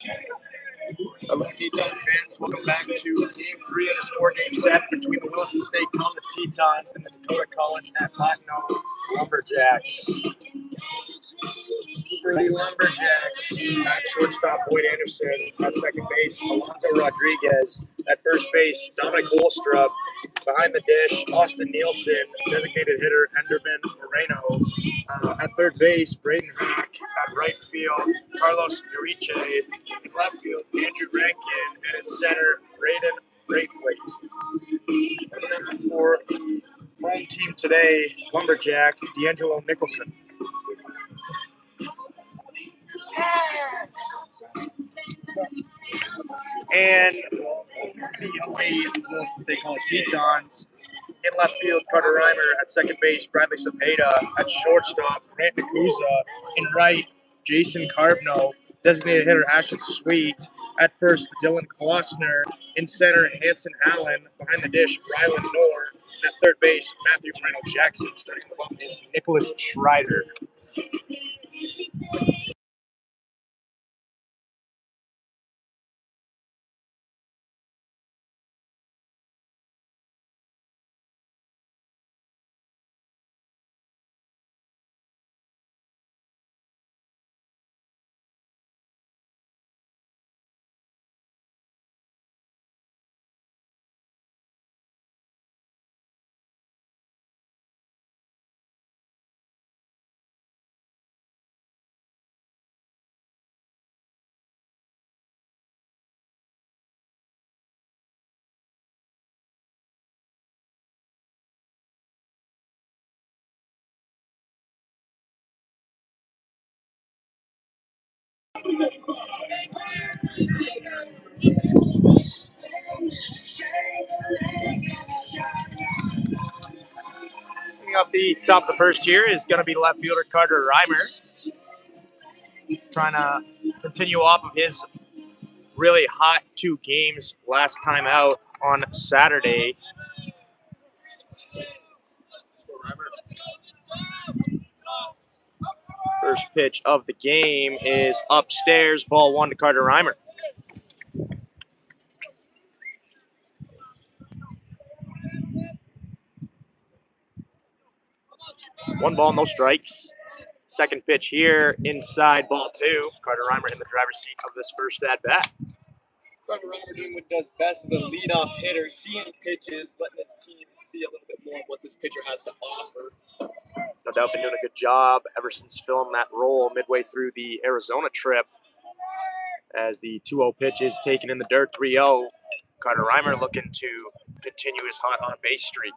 Hello, Teton fans. Welcome back to Game 3 of this 4-game set between the Williston State College Tetons and the Dakota College at Latino Lumberjacks. For the Lumberjacks, at shortstop, Boyd Anderson. At second base, Alonzo Rodriguez. At first base, Dominic Holstrup. Behind the dish, Austin Nielsen. Designated hitter, Enderman Moreno. At third base, Braden Hack. At right field, Carlos Uriche. In left field, Andrew Rankin. And in center, Braden Braithwaite. And then for the home team today, Lumberjacks, D'Angelo Nicholson. And the away Williston State College Tetons. In left field, Carter Reimer. At second base, Bradley Cepeda. At shortstop, Grant Nakuza. In right, Jason Carbno. Designated hitter, Ashton Sweet. At first, Dylan Klossner. In center, Hanson Allen. Behind the dish, Rylan Noor. And at third base, Matthew Moreno Jackson. Starting the bump is Nicholas Schreider. Up the top of the first here is going to be left fielder Carter Reimer, trying to continue off of his really hot 2 games last time out on Saturday. First pitch of the game is upstairs, ball 1 to Carter Reimer. One ball, no strikes. Second pitch here, inside, ball 2. Carter Reimer in the driver's seat of this first at-bat. Carter Reimer doing what he does best as a leadoff hitter, seeing pitches, letting his team see a little bit more of what this pitcher has to offer. No doubt been doing a good job ever since filling that role midway through the Arizona trip. As the 2-0 pitch is taken in the dirt, 3-0. Carter Reimer looking to continue his hot on-base streak.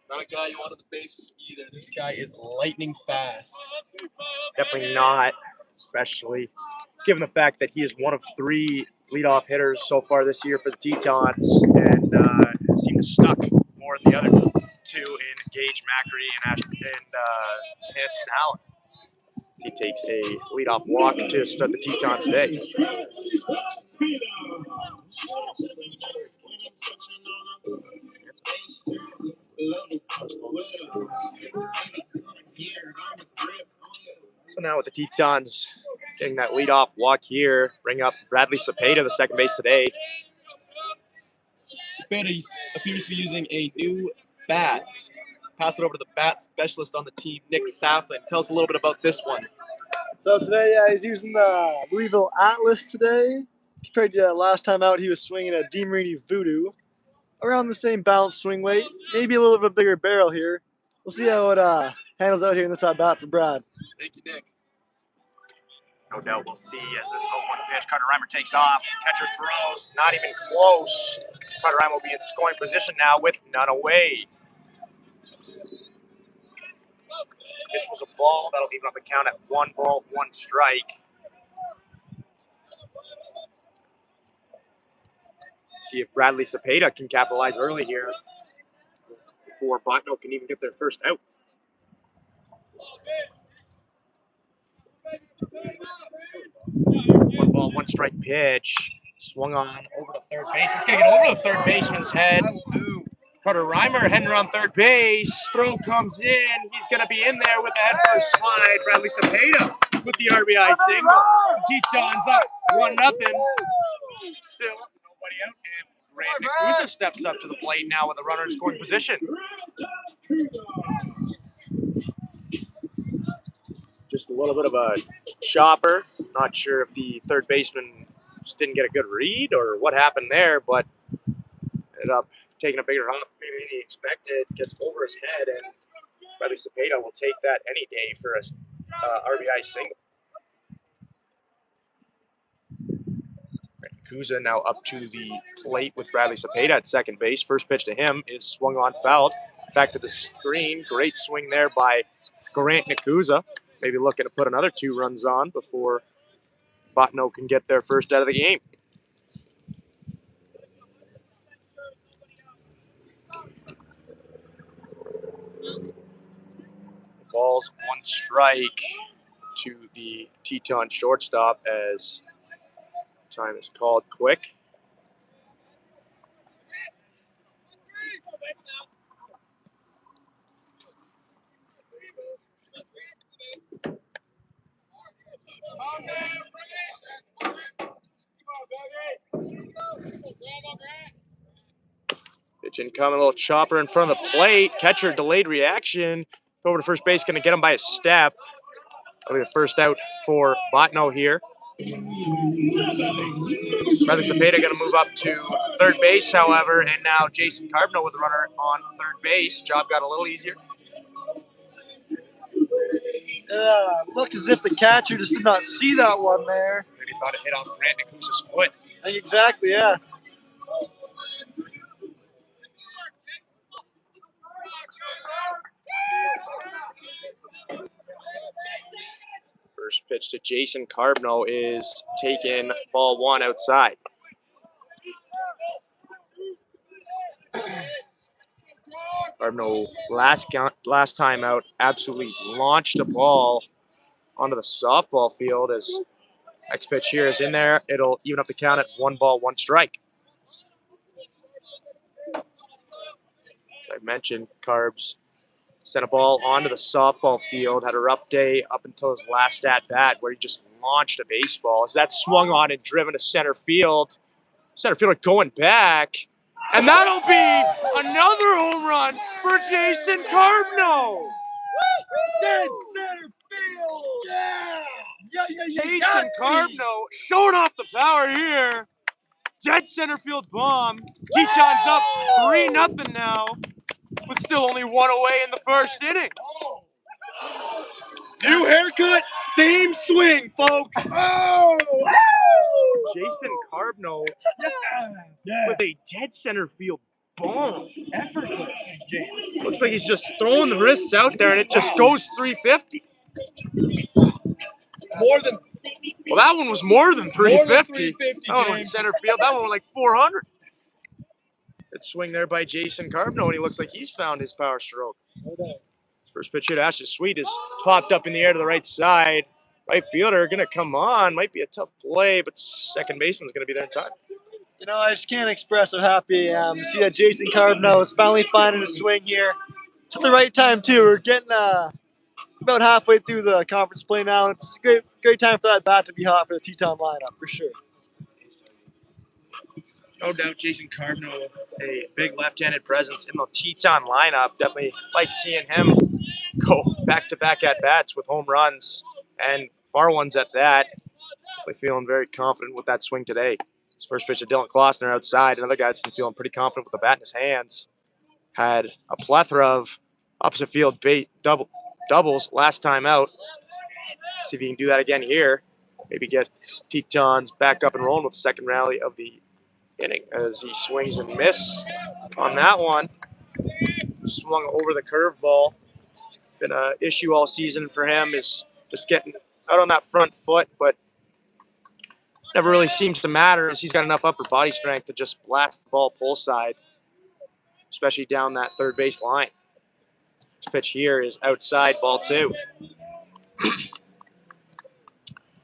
Not a guy you want on the bases either. This guy is lightning fast. Definitely not, especially given the fact that he is one of 3 leadoff hitters so far this year for the Tetons, and seemed to stuck more than the other 2 in Gage Macri and Hanson Allen. He takes a leadoff walk to start the Tetons today. So now with the Tetons getting that leadoff walk here, bring up Bradley Cepeda, the second base today. Cepeda appears to be using a new bat. Pass it over to the bat specialist on the team, Nick Saflin. Tell us a little bit about this one. So today he's using the Louisville Atlas today. Compared to last time out, he was swinging a DeMarini Voodoo. Around the same balance swing weight, maybe a little bit of a bigger barrel here. We'll see how it handles out here in this at-bat for Brad. Thank you, Nick. No doubt we'll see as this 0-1 pitch. Carter Reimer takes off. Catcher throws. Not even close. Carter Reimer will be in scoring position now with none away. Pitch was a ball. That'll even up the count at 1 ball, 1 strike. See if Bradley Cepeda can capitalize early here before Botno can even get their first out. One ball, 1 strike pitch. Swung on over to third base. Let's get over the third baseman's head. Carter Reimer heading around third base. Throw comes in. He's going to be in there with the head first slide. Bradley Cepeda with the RBI single. Tetons up 1-0. Still nobody out, and Grant Nakusa steps up to the plate now with a runner in scoring position. Just a little bit of a chopper. Not sure if the third baseman just didn't get a good read or what happened there, but ended up taking a bigger hop maybe than he expected. Gets over his head, and Bradley Cepeda will take that any day for a RBI single. Nakusa now up to the plate with Bradley Cepeda at second base. First pitch to him is swung on, fouled. Back to the screen. Great swing there by Grant Nakusa. Maybe looking to put another 2 runs on before Botno can get their first out of the game. Ball's 1 strike to the Teton shortstop as time is called quick. Pitch incoming, a little chopper in front of the plate. Catcher delayed reaction. Over to first base, going to get him by a step. That'll be the first out for Botno here. Bradley Cepeda going to move up to third base, however, and now Jason Carbno with the runner on third base. Job got a little easier. Looked as if the catcher just did not see that one there. Maybe thought it hit off Grant Nakusa's foot. I think exactly, yeah. First pitch to Jason Carbno is taken, ball 1 outside. Carbno last time out absolutely launched a ball onto the softball field. As next pitch here is in there, it'll even up the count at 1 ball, 1 strike. As I mentioned, Carbs sent a ball onto the softball field, had a rough day up until his last at-bat where he just launched a baseball. As that swung on and driven to center field. Center fielder going back. And that'll be another home run for Jason Carbno. Dead center field. Yeah. Jason Carbno showing off the power here. Dead center field bomb. Tetons up 3-0 now, with still only 1 away in the first inning. New haircut, same swing, folks. Jason Carbno with a dead center field bomb. Effortless, James. Looks like he's just throwing the wrists out there and it just goes 350. More than Well, that one was more than 350. That one James. was center field. That one was like 400. Good swing there by Jason Carbno, and he looks like he's found his power stroke. First pitch hit, Ashton Sweet is popped up in the air to the right side. Right fielder going to come on. Might be a tough play, but second baseman's going to be there in time. You know, I just can't express how happy I am to see that Jason Carbno is finally finding a swing here. It's at the right time, too. We're getting about halfway through the conference play now. It's a great time for that bat to be hot for the Teton lineup, for sure. No doubt Jason Carbno, a big left-handed presence in the Teton lineup. Definitely like seeing him go back-to-back at-bats with home runs and far ones at that. Definitely feeling very confident with that swing today. His first pitch to Dylan Klossner outside. Another guy that's been feeling pretty confident with the bat in his hands. Had a plethora of opposite field doubles last time out. See if he can do that again here. Maybe get Tetons back up and rolling with the second rally of the inning as he swings and miss on that one. Swung over the curveball. Been an issue all season for him, is just getting out on that front foot, but never really seems to matter as he's got enough upper body strength to just blast the ball pull side, especially down that third base line. This pitch here is outside, ball 2.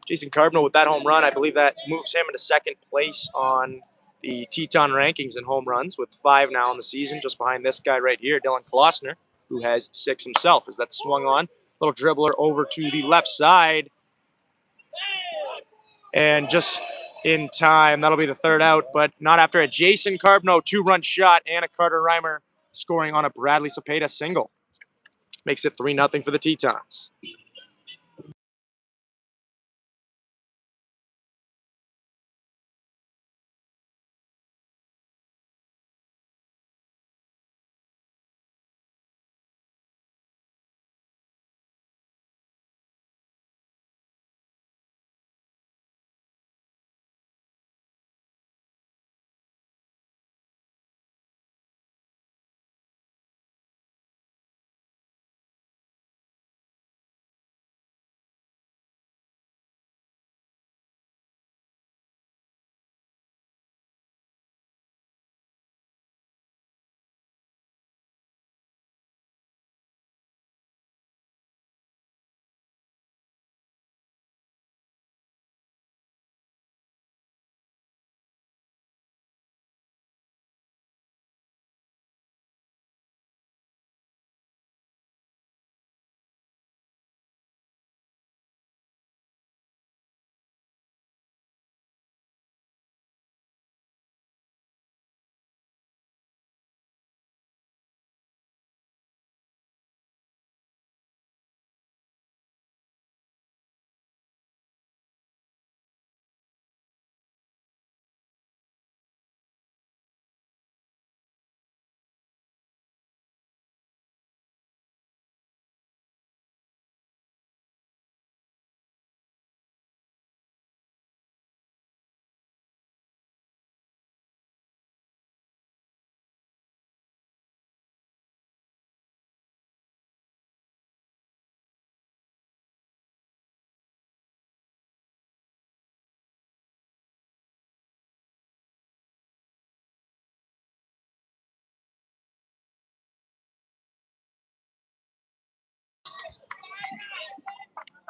Jason Carbno with that home run, I believe that moves him into second place on the Teton rankings in home runs with 5 now in the season, just behind this guy right here, Dylan Klossner, who has 6 himself. As that swung on, little dribbler over to the left side, And just in time, that'll be the third out, but not after a Jason Carbno 2-run shot and a Carter Reimer scoring on a Bradley Cepeda single. Makes it 3-0 for the Tetons.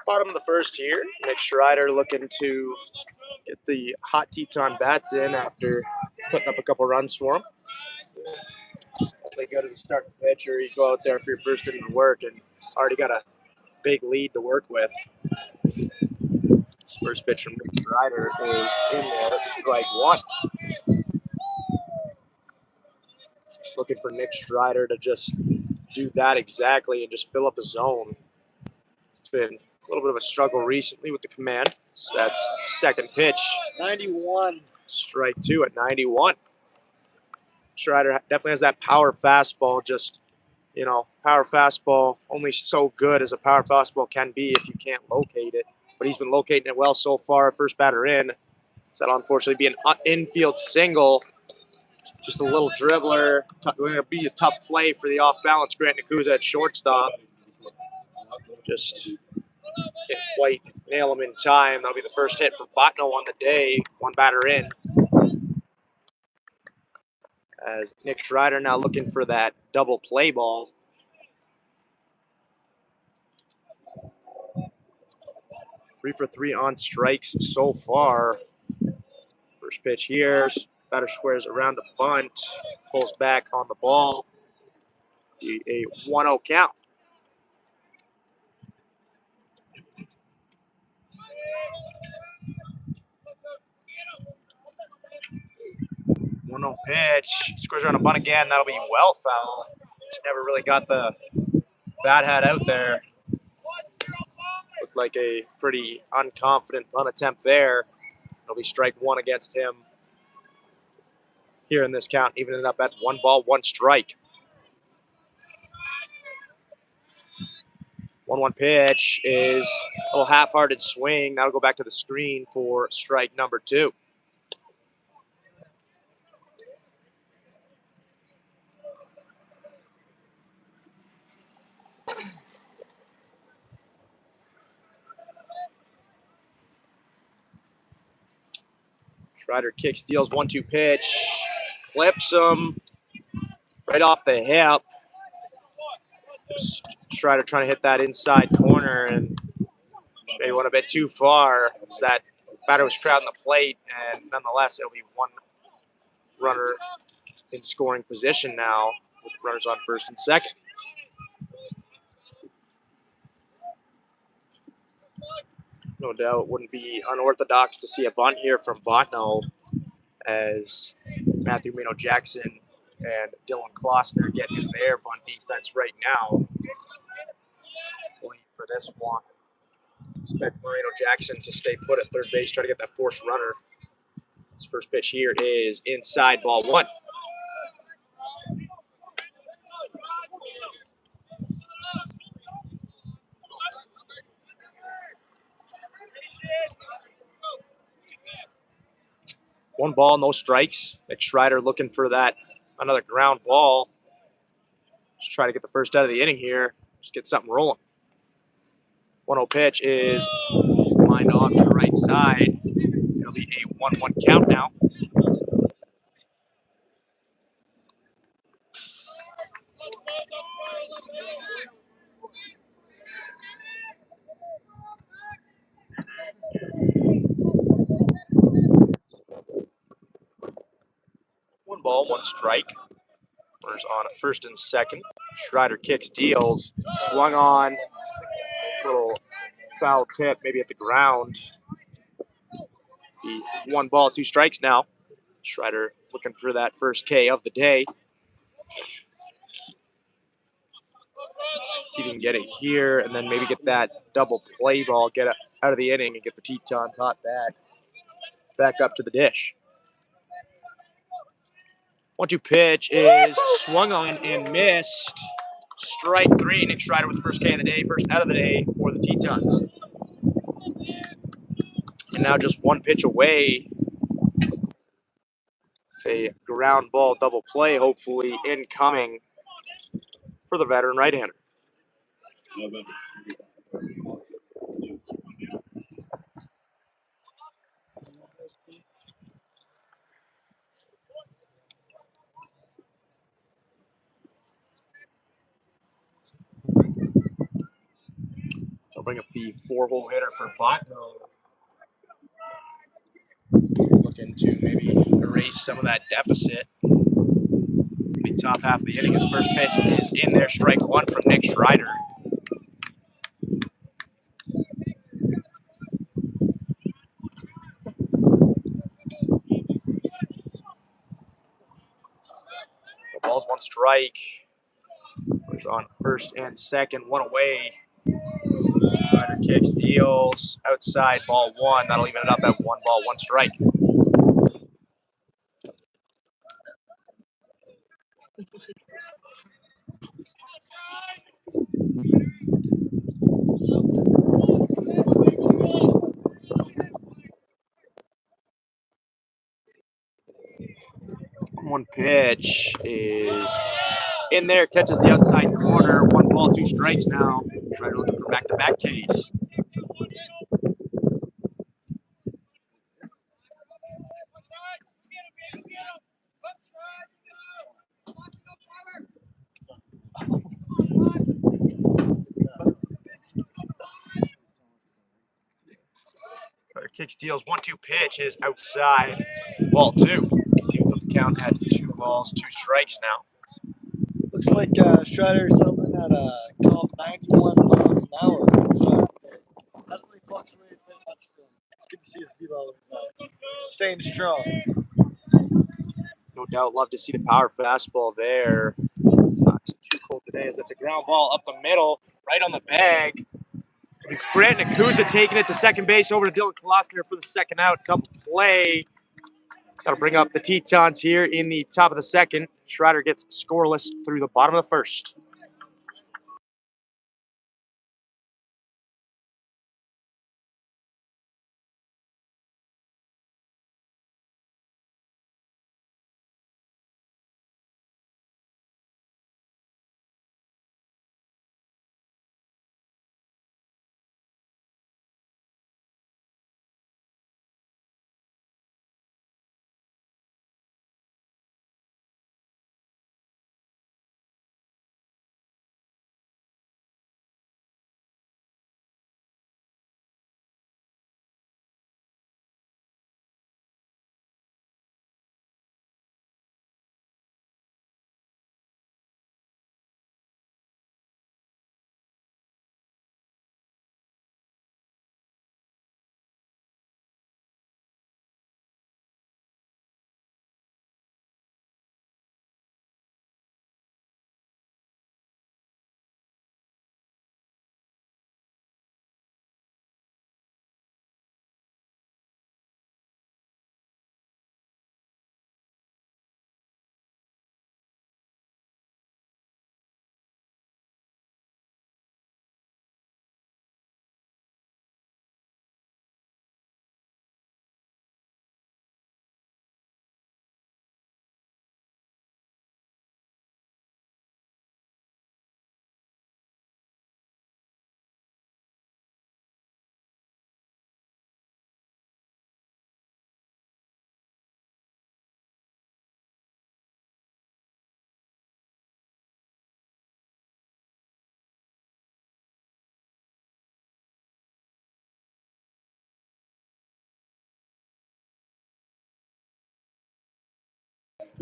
Bottom of the first here, Nick Schreider looking to get the hot Teton bats in after putting up a couple runs for him. Definitely good as a starting pitcher. You go out there for your first inning of work and already got a big lead to work with. First pitch from Nick Schreider is in there, strike one. Just looking for Nick Schreider to just do that exactly and just fill up a zone. It's been a little bit of a struggle recently with the command. So that's second pitch. 91. Strike two at 91. Schreider definitely has that power fastball, just, power fastball only so good as a power fastball can be if you can't locate it. But he's been locating it well so far, first batter in. So that'll unfortunately be an infield single. Just a little dribbler. Going to be a tough play for the off-balance Grant Nakuza at shortstop. Just can't quite nail him in time. That'll be the first hit for Botno on the day. One batter in. As Nick Schreider now looking for that double play ball. Three for three on strikes so far. First pitch here. Batter squares around a bunt. Pulls back on the ball. A 1-0 count. Pitch. Squares around a bunt again. That'll be well foul. Just never really got the bat hat out there. Looked like a pretty unconfident bunt attempt there. It'll be strike one against him here in this count, evening it up at 1 ball, 1 strike. 1-1 pitch is a little half-hearted swing. That'll go back to the screen for strike number 2. Schreider kicks, deals 1-2 pitch, clips him right off the hip. Just Schreider trying to hit that inside corner and maybe went a bit too far. As that batter was crowding the plate, and nonetheless, it'll be one runner in scoring position now with runners on first and second. No doubt wouldn't be unorthodox to see a bunt here from Botno as Matthew Reno Jackson and Dylan Klossner get in their bunt defense right now. Wait for this one. Expect Moreno Jackson to stay put at third base, try to get that fourth runner. His first pitch here is inside, ball one. One ball, no strikes. Nick Schreider looking for that another ground ball. Just try to get the first out of the inning here. Just get something rolling. 1-0 pitch is lined off to the right side. It'll be a 1-1 count now. One ball, one strike. Runners on at first and second. Schreider kicks, deals, swung on. Little foul tip, maybe at the ground. Be 1 ball, 2 strikes now. Schreider looking for that first K of the day. See if he can get it here and then maybe get that double play ball, get it out of the inning and get the Tetons hot back up to the dish. 1-2 pitch is swung on and missed. Strike 3. Nick Schreider with the first K of the day, first out of the day for the Tetons. And now just 1 pitch away. A ground ball double play, hopefully incoming for the veteran right-hander. They'll bring up the 4-hole hitter for Botno. Looking to maybe erase some of that deficit. The top half of the inning, his first pitch is in there. Strike 1 from Nick Schreider. The ball's 1 strike. Runners on first and second, 1 away. Schreider kicks, deals, outside, ball 1. That'll even it up at 1 ball, 1 strike. One pitch is in there, catches the outside corner. 1 ball, 2 strikes now. Schreider looking for back-to-back Ks. Schreider kicks, deals, 1-2 pitch is outside. Ball 2. Even though the count at 2 balls, 2 strikes now. Looks like Strider is settling at a comp 91 miles an hour. Hasn't really fluctuated very much for him. It's good to see his velo staying strong. No doubt, love to see the power fastball there. It's not too cold today as that's a ground ball up the middle, right on the bag. Grant Nakuza taking it to second base over to Dylan Klossner for the second out. Double play. Got to bring up the Tetons here in the top of the second. Schreider gets scoreless through the bottom of the first.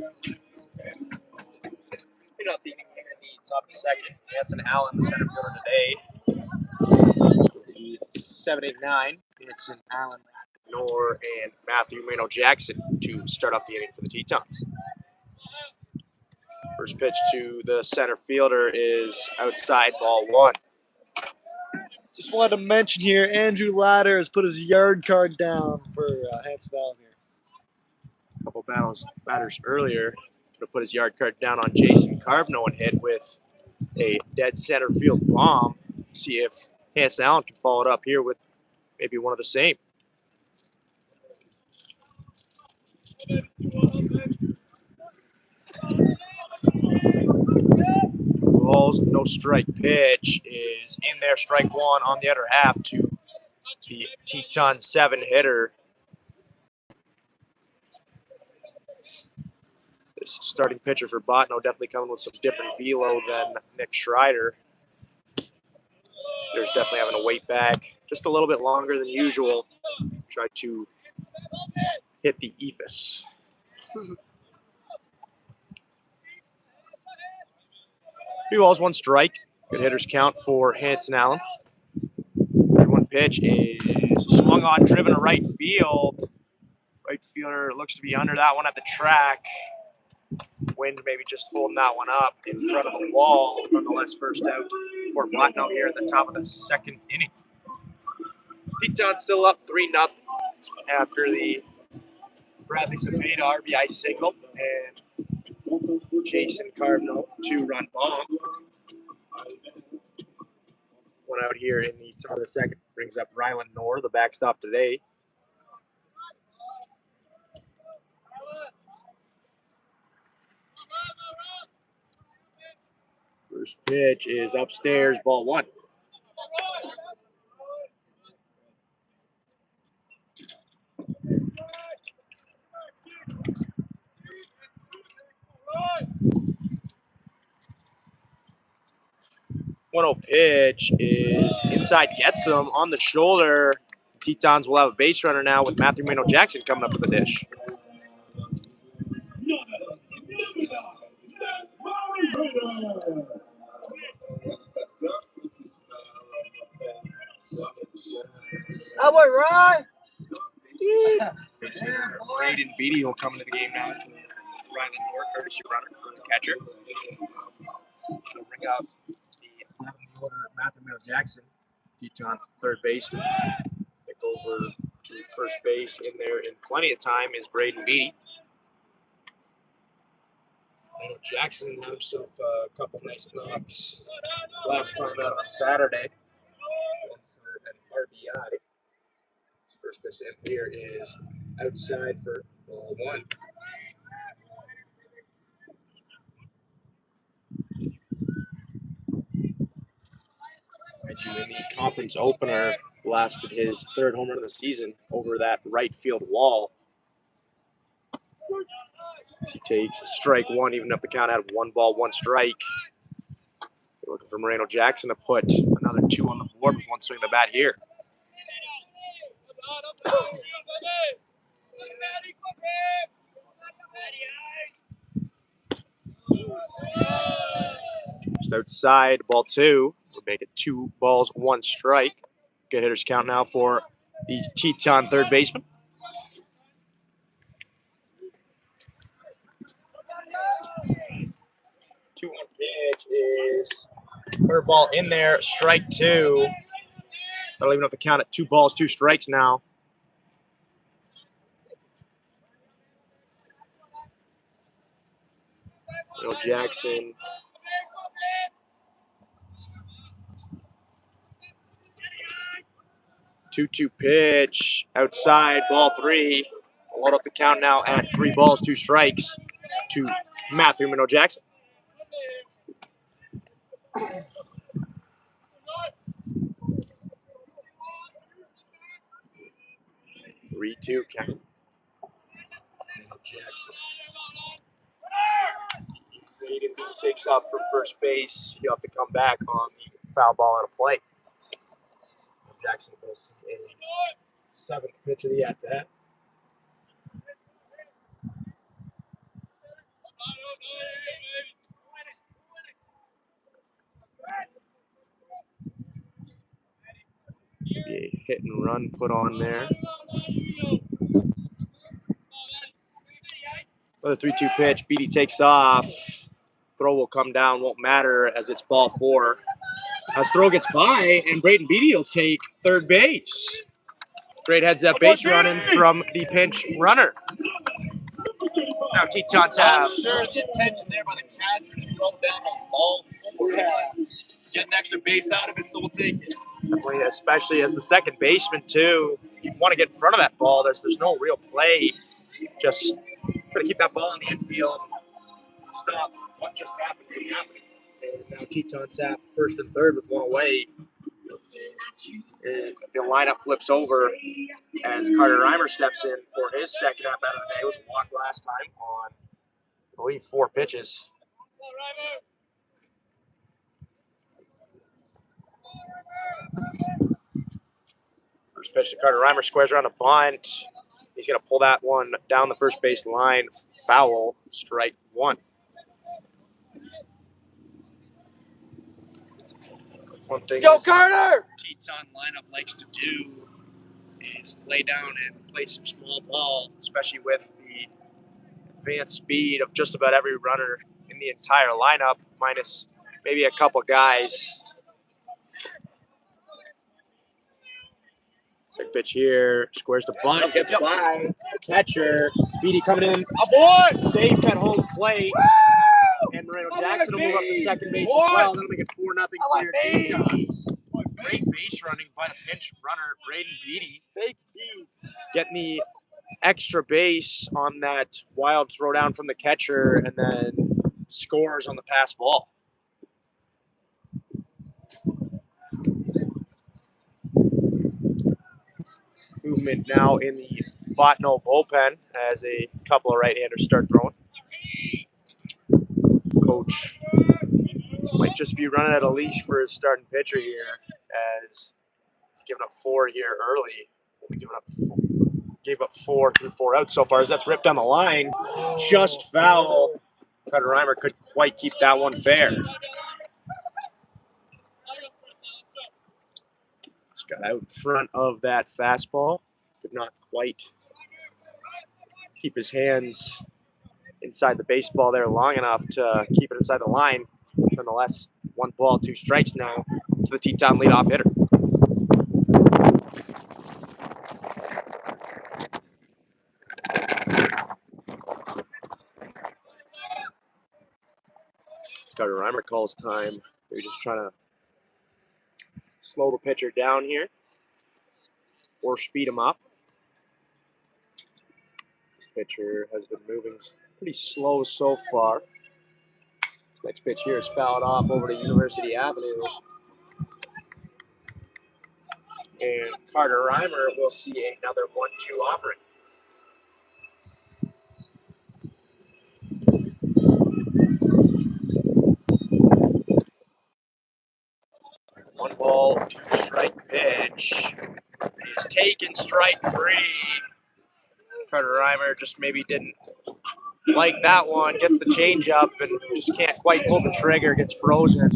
Leading off the inning here in the top of the second. Hanson Allen, the center fielder today. The 7-8-9. Hanson Allen, Nor, and Matthew Mano Jackson to start off the inning for the Tetons. First pitch to the center fielder is outside, ball 1. Just wanted to mention here, Andrew Latter has put his yard card down for Hanson Allen here. A couple batters earlier, going to put his yard card down on Jason Carbno and hit with a dead center field bomb. See if Hanson Allen can follow it up here with maybe one of the same. Balls, no strike pitch is in there. Strike 1 on the other half to the Teton 7 hitter. This starting pitcher for Botno definitely coming with some different velo than Nick Schreider. There's definitely having to wait back just a little bit longer than usual. Try to hit the ephus. 3 balls, 1 strike. Good hitters count for Hanson Allen. 1 pitch is swung on, driven to right field. Right fielder looks to be under that one at the track. Wind maybe just holding that one up in front of the wall. Nonetheless, first out for Botno here at the top of the second inning. Teton still up 3-0 after the Bradley Cepeda RBI single and Jason Carbno 2-run bomb. One out here in the top of the second brings up Ryland Nor, the backstop today. First pitch is upstairs, ball 1. One-0 pitch is inside, gets him on the shoulder. Tetons will have a base runner now with Matthew Mano Jackson coming up to the dish. How about Ryan? Braden Beatty will come into the game now. Ryland Nor, courtesy runner for the catcher. He'll bring out the 11th order Matthew Mano Jackson, Teton third baseman. Pick over to first base in there in plenty of time is Braden Beatty. Mano Jackson had himself a couple nice knocks last time out on Saturday. One for an RBI. His first pitch to him here is outside for ball 1. In the conference opener, blasted his 3rd home run of the season over that right field wall. He takes strike 1, even up the count at 1 ball, 1 strike. Looking for Moreno Jackson to put another 2 on the board with 1 swing of the bat here. Just outside, ball 2. We'll make it 2 balls, 1 strike. Good hitters count now for the Teton third baseman. Two 1 pitch is curveball in there, strike 2. That'll even have to count at 2 balls, 2 strikes now. Will Jackson. 2-2 pitch, outside, ball 3. We'll load up the count now at 3 balls, 2 strikes to Matthew Mano Jackson. 3-2 count. Mano Jackson. Braden B takes off from first base. He'll have to come back on the foul ball out of play. Jackson goes a 7th pitch of the at-bat. hit and run put on there. Another 3-2 pitch. Beatty takes off. Throw will come down. Won't matter as it's ball 4. As throw gets by, and Braden Beatty will take third base. Great heads-up base running from the pinch runner. Now Tetons have. Not sure the intention there by the catcher to throw down on ball 4. Get an extra base out of it, so we'll take it. Definitely, especially as the second baseman too. You want to get in front of that ball. There's no real play. Just try to keep that ball in the infield. Stop what just happened from happening. And now Tetons have first and third with one away. And the lineup flips over as Carter Reimer steps in for his second at bat of the day. It was a walk last time on, I believe, 4 pitches. First pitch to Carter Reimer, squares around a bunt. He's going to pull that one down the first base line. Foul, strike 1. One thing Go, Carter! Teton lineup likes to do is lay down and play some small ball, especially with the advanced speed of just about every runner in the entire lineup, minus maybe a couple guys. Second pitch here, squares the bunt, gets by the catcher. Beatty coming in, safe at home plate. And Moreno Jackson will move up to second base as well. That'll make it 4-0 clear Tetons. Great base running by the pinch runner, Braden Beatty. Getting the extra base on that wild throw down from the catcher and then scores on the pass ball. Movement now in the Botno bullpen as a couple of right-handers start throwing. Coach might just be running at a leash for his starting pitcher here as he's given up 4 here early. Only gave up 4 through 4 outs so far as that's ripped down the line. Just foul. Carter Reimer couldn't quite keep that one fair. Just got out in front of that fastball. Could not quite keep his hands inside the baseball there long enough to keep it inside the line. Nonetheless, 1 ball, 2 strikes now to the Teton leadoff hitter. Carter Reimer calls time. They're just trying to slow the pitcher down here or speed him up. This pitcher has been moving pretty slow so far. This next pitch here is fouled off over to University Avenue. And Carter Reimer will see another 1-2 offering. One ball, 2 strike pitch is taken, strike 3. Carter Reimer just maybe didn't like that one, gets the changeup and just can't quite pull the trigger, gets frozen.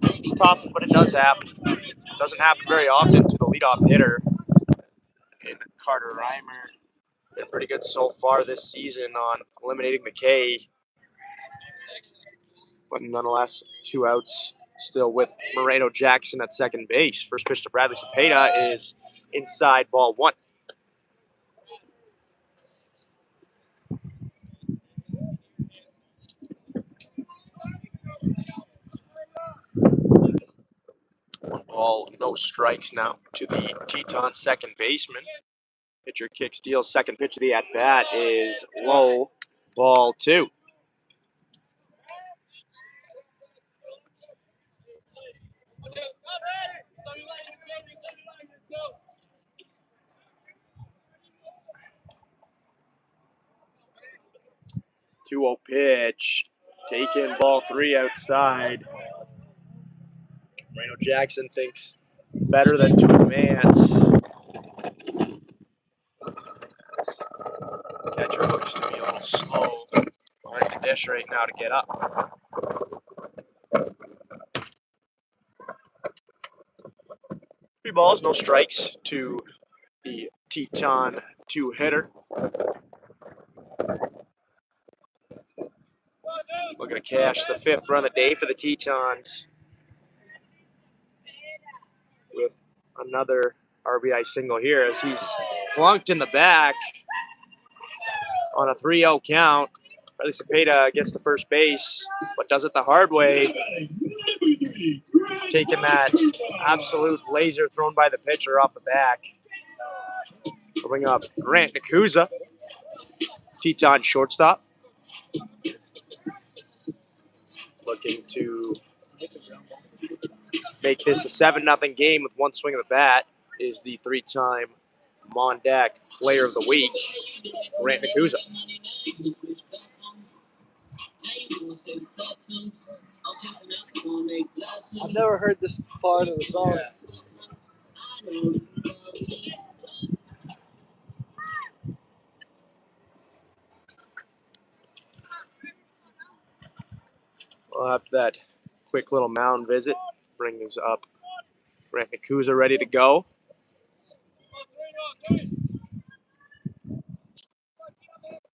It's tough, but it does happen. It doesn't happen very often to the leadoff hitter. And Carter Reimer been pretty good so far this season on eliminating the K. But nonetheless, 2 outs still with Moreno Jackson at second base. First pitch to Bradley Cepeda is inside, ball 1. One ball, no strikes now to the Teton second baseman. Pitcher kicks, deals. Second pitch of the at-bat is low, ball 2. Two-0 pitch, taken, ball 3 outside. Moreno Jackson thinks better than to advance. Catcher looks to be a little slow behind the dish right now to get up. 3 balls, no strikes to the Teton 2 hitter. Looking to cash the 5th run of the day for the Tetons with another RBI single here as he's flunked in the back on a 3-0 count. Riley Cepeda gets the first base, but does it the hard way, taking that absolute laser thrown by the pitcher off the back. We'll bring up Grant Nakuza, Teton shortstop. Looking to make this a 7-0 game with one swing of the bat is the 3-time Mondac Player of the Week, Grant Nakuza. I've never heard this part of the song. Well, after that quick little mound visit, brings up Grant Nakuza ready to go.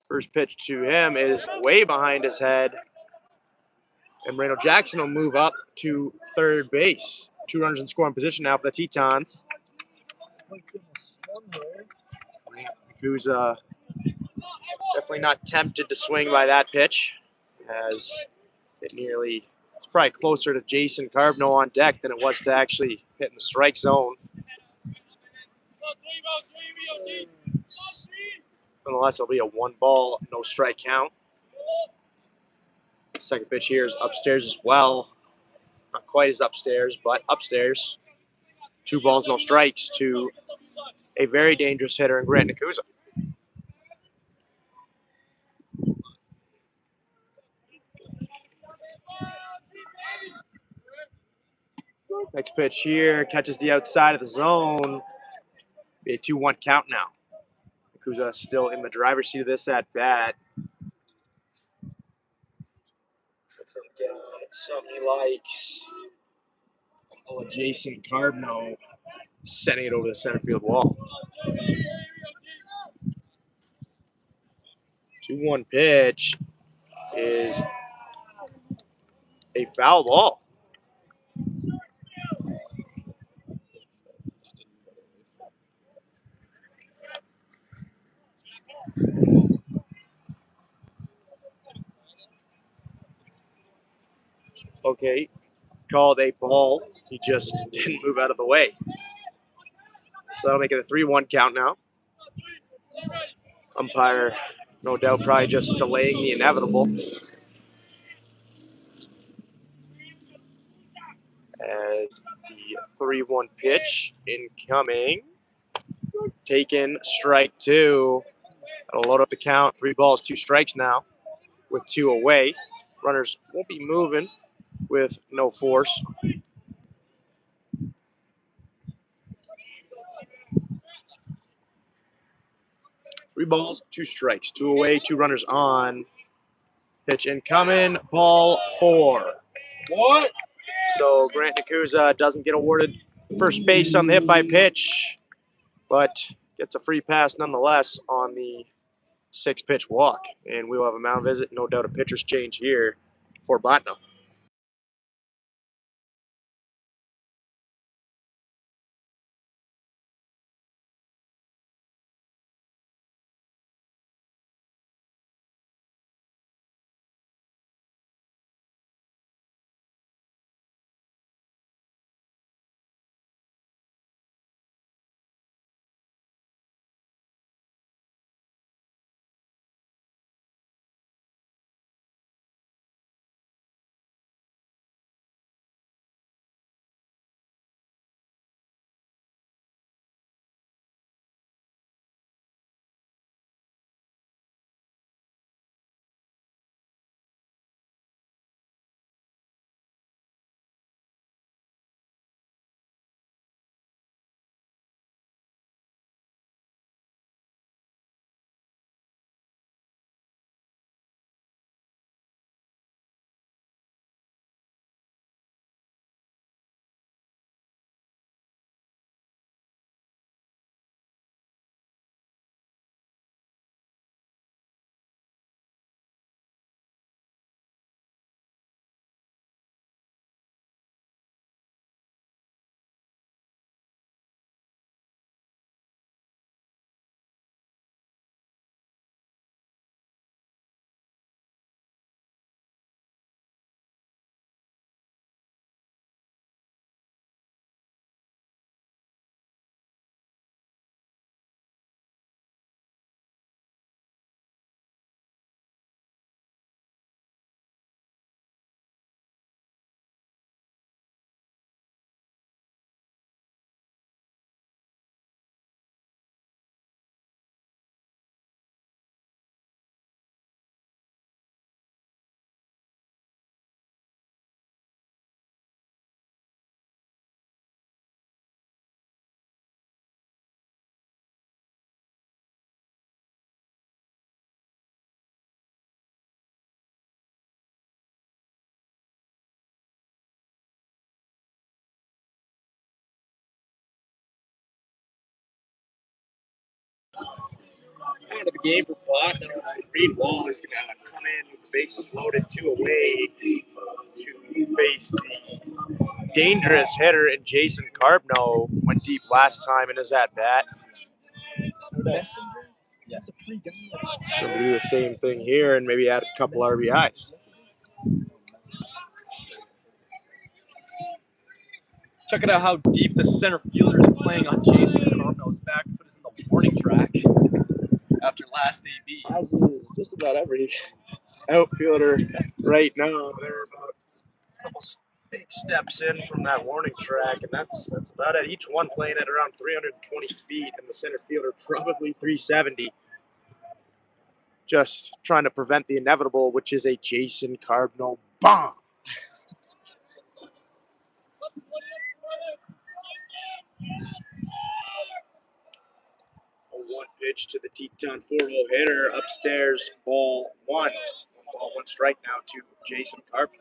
First pitch to him is way behind his head. And Moreno Jackson will move up to third base. 2 runners in scoring position now for the Tetons. Grant Nakuza definitely not tempted to swing by that pitch, as it's probably closer to Jason Carbno on deck than it was to actually hitting the strike zone. Nonetheless, it'll be a 1-ball, no strike count. Second pitch here is upstairs as well. Not quite as upstairs, but upstairs. 2 balls, no strikes to a very dangerous hitter in Grant Nakuza. Next pitch here catches the outside of the zone. Be a 2-1 count now. Nakuza still in the driver's seat of this at bat. Look for him to get on something he likes. And pull a Jason Carbno, sending it over the center field wall. 2-1 pitch is a foul ball. Okay, called a ball. He just didn't move out of the way. So that'll make it a 3-1 count now. Umpire, no doubt, probably just delaying the inevitable. As the 3-1 pitch incoming. Taken, strike 2. That'll load up the count. 3 balls, 2 strikes now with 2 away. Runners won't be moving with no force. Three balls, 2 strikes. 2 away, 2 runners on. Pitch incoming, ball 4. What? So Grant Nakuza doesn't get awarded first base on the hit by pitch, but gets a free pass nonetheless on the 6-pitch walk. And we'll have a mound visit, no doubt a pitcher's change here for Botno. Into the game for Bottom. Reed Wall is going to come in with the bases loaded, 2 away to face the dangerous hitter. And Jason Carbno went deep last time in his at bat. Yes. Going to do the same thing here and maybe add a couple RBIs. Check it out how deep the center fielder is playing on Jason Carbno's back foot is in the warning track after last AB. As is just about every outfielder right now. They're about a couple big steps in from that warning track, and that's about it. Each one playing at around 320 feet, and the center fielder probably 370. Just trying to prevent the inevitable, which is a Jason Carbno bomb. A 1 pitch to the Teton 4-0 hitter upstairs, ball 1. 1 strike now to Jason Carbno.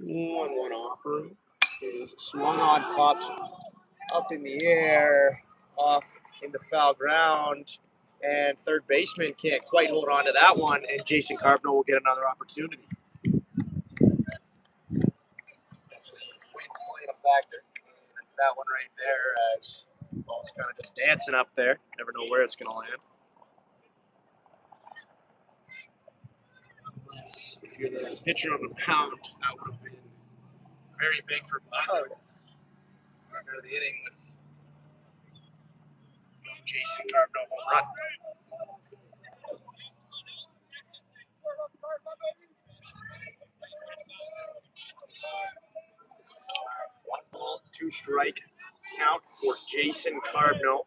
One offer is swung on, pops up in the air, off into foul ground, and third baseman can't quite hold on to that one, and Jason Carbno will get another opportunity. Definitely wind playing a factor. And that one right there, as the ball's kind of just dancing up there. Never know where it's going to land. Unless if you're the pitcher on the mound, that would have been very big for Bottom. Out of the inning with no Jason Carbno home run. One ball, 2 strike count for Jason Carbno.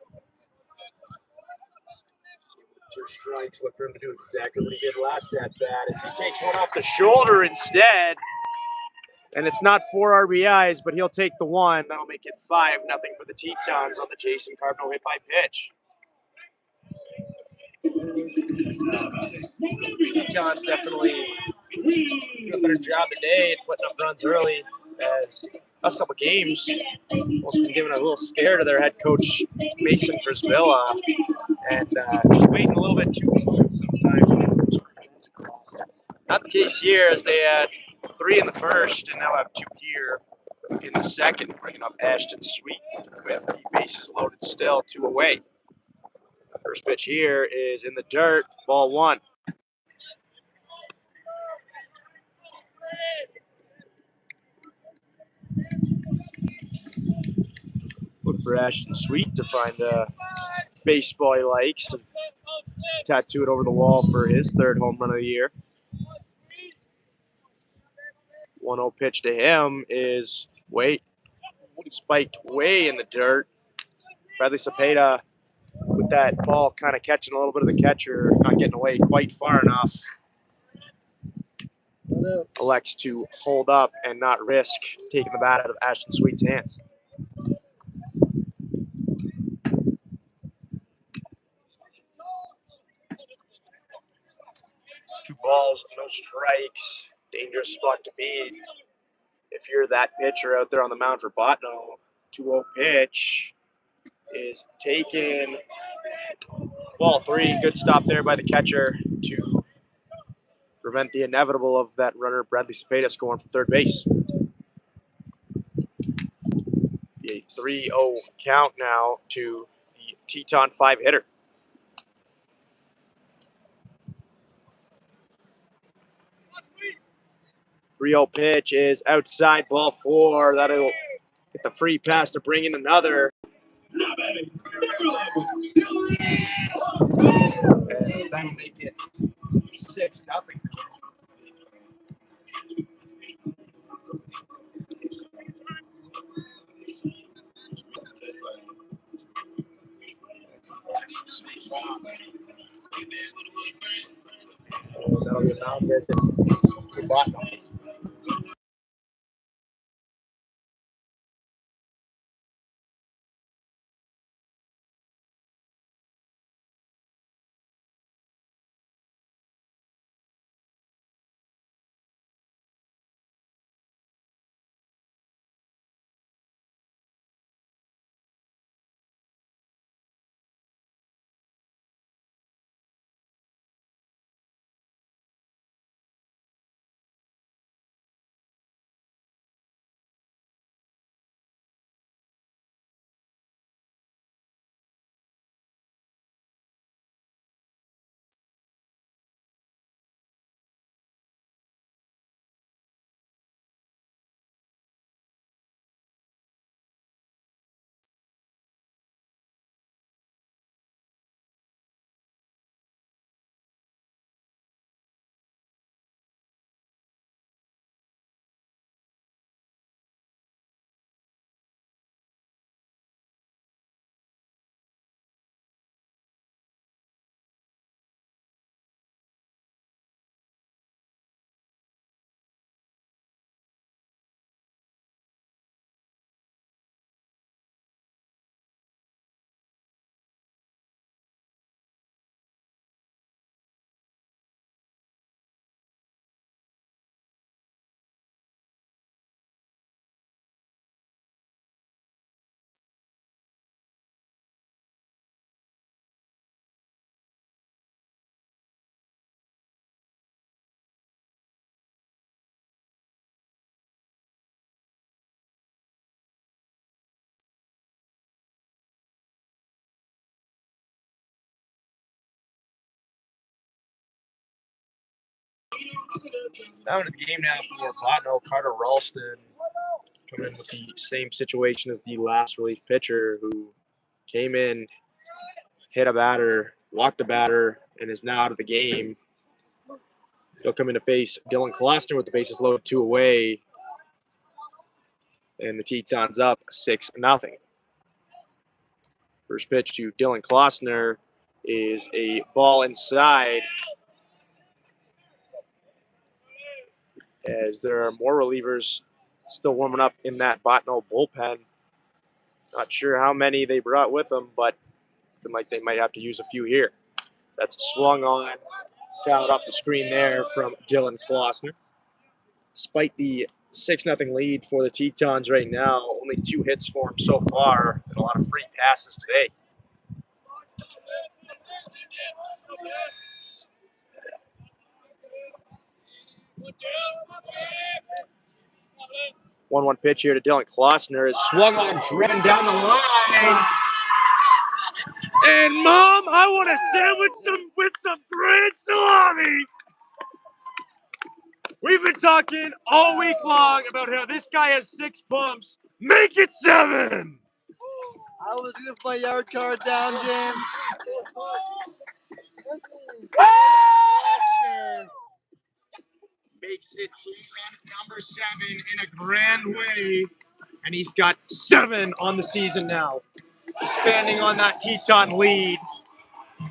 2 strikes. Look for him to do exactly what he did last at bat as he takes one off the shoulder instead. And it's not 4 RBIs, but he'll take the 1. That'll make it 5-0 for the Tetons on the Jason Carbno hit by pitch. Tetons definitely do a better job today at putting up runs early, as last couple games almost been giving a little scare to their head coach Mason Brisbilla, and just waiting a little bit too cute sometimes. Not the case here, as they had 3 in the first and now have 2 here in the second, bringing up Ashton Sweet with the bases loaded still, 2 away. First pitch here is in the dirt, ball 1. Look for Ashton Sweet to find a baseball he likes and tattoo it over the wall for his 3rd home run of the year. 1-0 pitch to him is spiked way in the dirt. Bradley Cepeda with that ball kind of catching a little bit of the catcher, not getting away quite far enough. Elects to hold up and not risk taking the bat out of Ashton Sweet's hands. Two balls, no strikes. Dangerous spot to be if you're that pitcher out there on the mound for Botno. 2-0 pitch is taken. Ball 3. Good stop there by the catcher to prevent the inevitable of that runner, Bradley Cepeda, scoring from third base. A 3-0 count now to the Teton 5 hitter. 3-0 pitch is outside, ball 4. That'll get the free pass to bring in another. And that'll make it 6-0. That'll be a mound visit for Botno. Down in the game now for Botno, Carter Ralston coming in with the same situation as the last relief pitcher who came in, hit a batter, walked a batter, and is now out of the game. He'll come in to face Dylan Kloster with the bases loaded, 2 away. And the Tetons up 6-0. First pitch to Dylan Klossner is a ball inside, as there are more relievers still warming up in that Botno bullpen. Not sure how many they brought with them, but looking like they might have to use a few here. That's a swung on, fouled off the screen there from Dylan Klossner. Despite the 6-0 lead for the Tetons right now, only 2 hits for him so far, and a lot of free passes today. One pitch here to Dylan Klossner is swung on, driven down the line. And Mom, I want a sandwich with some grand salami. We've been talking all week long about how this guy has 6 pumps. Make it 7. I was gonna put my yard card down, James. Makes it home run number 7 in a grand way. And he's got 7 on the season now. Expanding on that Teton lead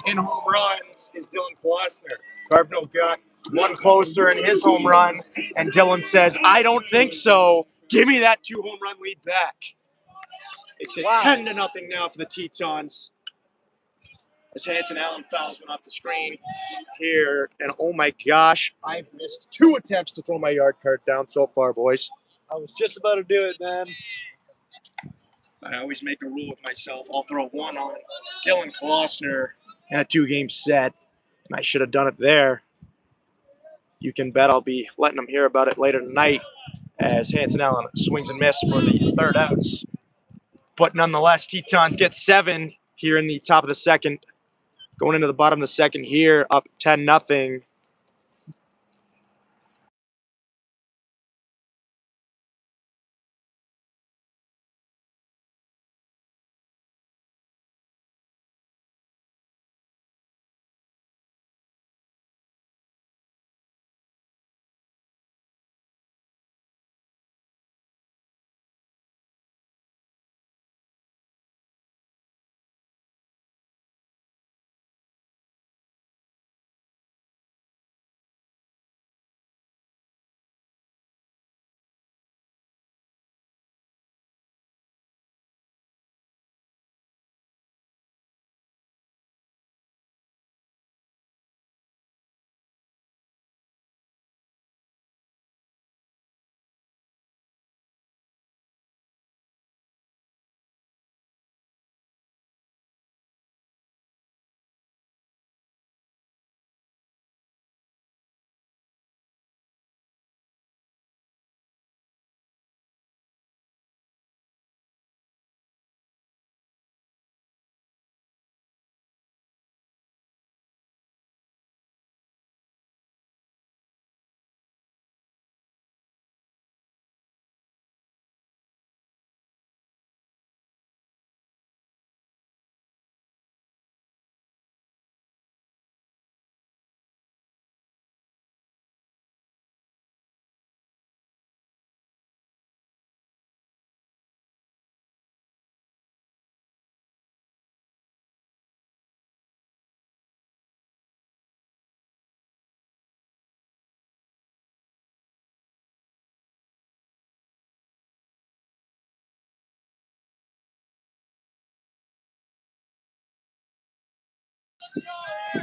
in home runs is Dylan Klossner. Carbno got 1 closer in his home run, and Dylan says, I don't think so. Give me that 2 home run lead back. It's 10-0 now for the Tetons. As Hanson Allen fouls one off the screen here. And oh my gosh, I've missed 2 attempts to throw my yard card down so far, boys. I was just about to do it, man. I always make a rule with myself. I'll throw 1 on Dylan Klossner in a 2-game set, and I should have done it there. You can bet I'll be letting them hear about it later tonight as Hanson Allen swings and misses for the 3rd outs. But nonetheless, Tetons get 7 here in the top of the 2nd. Going into the bottom of the 2nd here, up 10-0.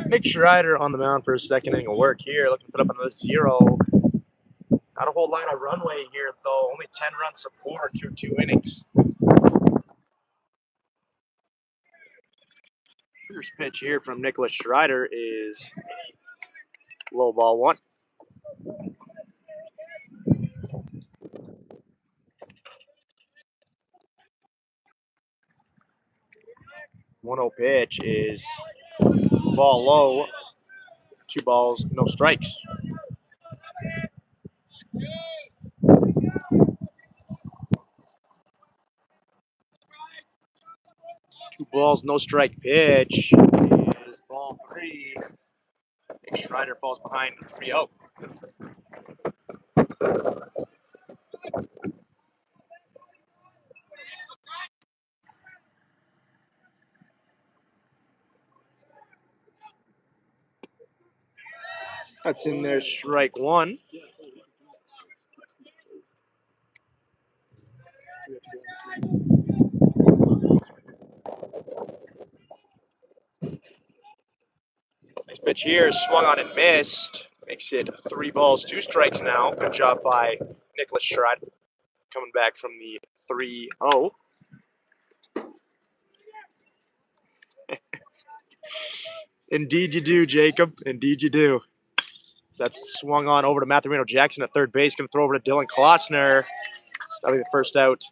Nick Schreider on the mound for his 2nd inning of work here, looking to put up another 0. Not a whole lot of runway here, though. Only 10-run support through 2 innings. First pitch here from Nicholas Schreider is low ball 1. One-0 pitch is ball low. 2 balls, no strikes. 2 balls, no strike pitch is ball 3. Nick Schreider falls behind 3-0. That's in there, strike 1. Nice pitch here, swung on and missed. Makes it 3 balls, 2 strikes now. Good job by Nicholas Schreider, coming back from the 3-0. Indeed you do, Jacob. Indeed you do. So that's swung on over to Matthew Jackson at third base. Going to throw over to Dylan Klossner. That'll be the first out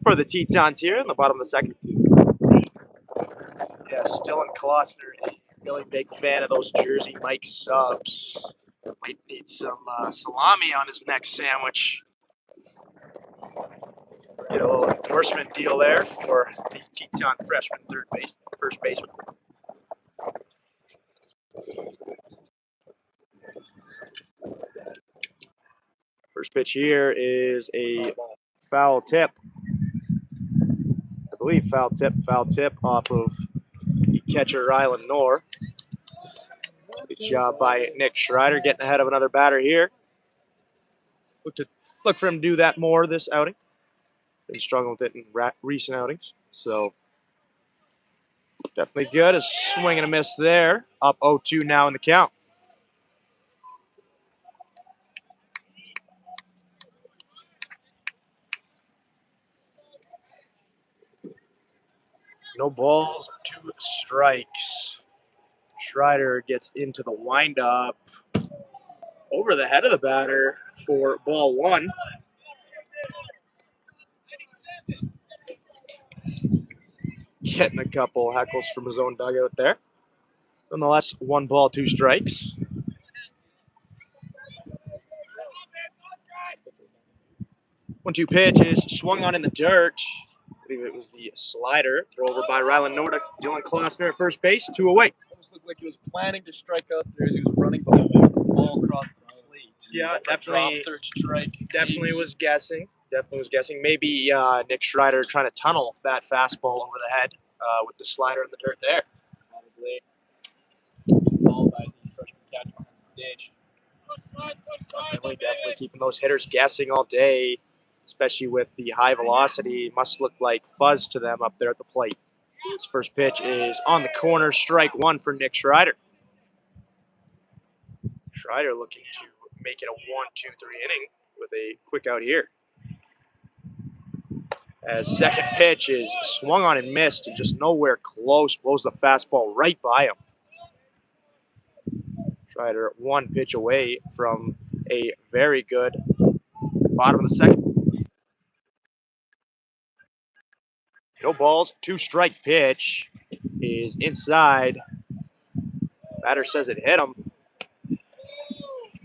for the Tetons here in the bottom of the second. Yes, Dylan Klossner, a really big fan of those Jersey Mike subs. Might need some salami on his next sandwich. Get a little endorsement deal there for the Teton freshman first baseman. First pitch here is a foul tip. I believe foul tip off of the catcher, Rylan Knorr. Good job by Nick Schreider getting ahead of another batter here. Look for him to do that more this outing. Been struggling with it in recent outings. So definitely good. A swing and a miss there. Up 0-2 now in the count. No balls, 2 strikes. Schreider gets into the windup over the head of the batter for ball 1. Getting a couple heckles from his own dugout there. Nonetheless, 1 ball, 2 strikes. One-two pitch is swung on in the dirt. I believe it was the slider. Throw over by Rylan Knorr to Dylan Klossner at first base. 2 away. Almost looked like he was planning to strike out there as he was running before the ball across the plate. Yeah, definitely. Drop, third strike. Definitely was guessing. Maybe Nick Schreider trying to tunnel that fastball over the head with the slider in the dirt there. Probably called by the freshman catcher on the ditch. Definitely keeping those hitters guessing all day, especially with the high velocity. Must look like fuzz to them up there at the plate. His first pitch is on the corner, strike 1 for Nick Schreider. Schreider looking to make it a 1-2-3 inning with a quick out here. As second pitch is swung on and missed and just nowhere close, blows the fastball right by him. Schreider 1 pitch away from a very good bottom of the second. No balls, 2 strike pitch is inside. Batter says it hit him.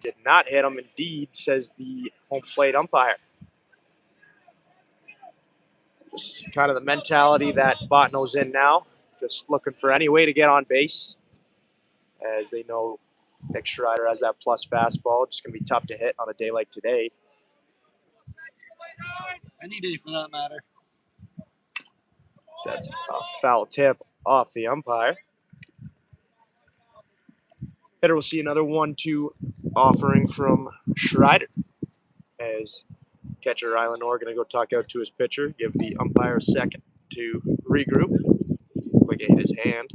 Did not hit him, indeed, says the home plate umpire. Just kind of the mentality that Botno's in now. Just looking for any way to get on base. As they know Nick Schreider has that plus fastball. Just going to be tough to hit on a day like today. Any day for that matter. So that's a foul tip off the umpire. Hitter will see another 1-2 offering from Schreider. As catcher Rylan Knorr going to go talk out to his pitcher, give the umpire a second to regroup. Looks like it hit his hand.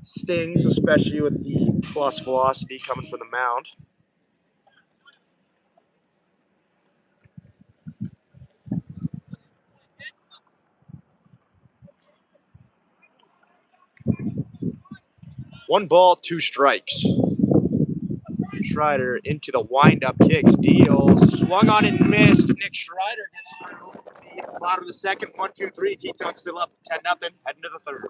Stings, especially with the plus velocity coming from the mound. One ball, 2 strikes. Schreider into the windup, kicks, deals, swung on and missed. Nick Schreider gets through the bottom of the second. 1-2-3. Tetons still up 10-0, heading to the third.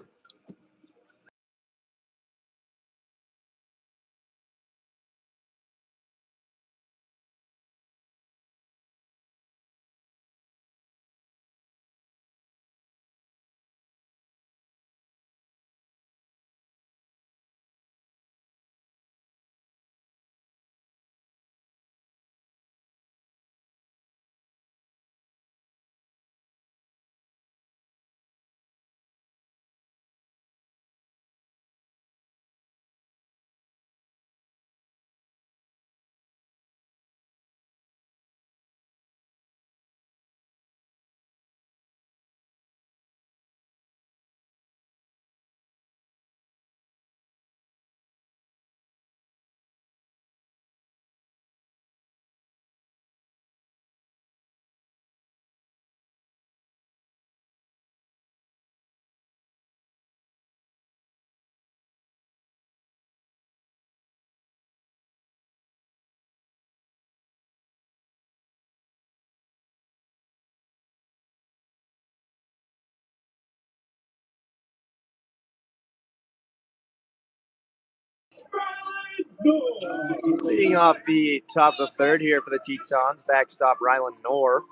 Leading off the top of the third here for the Tetons, backstop Ryland Knorr.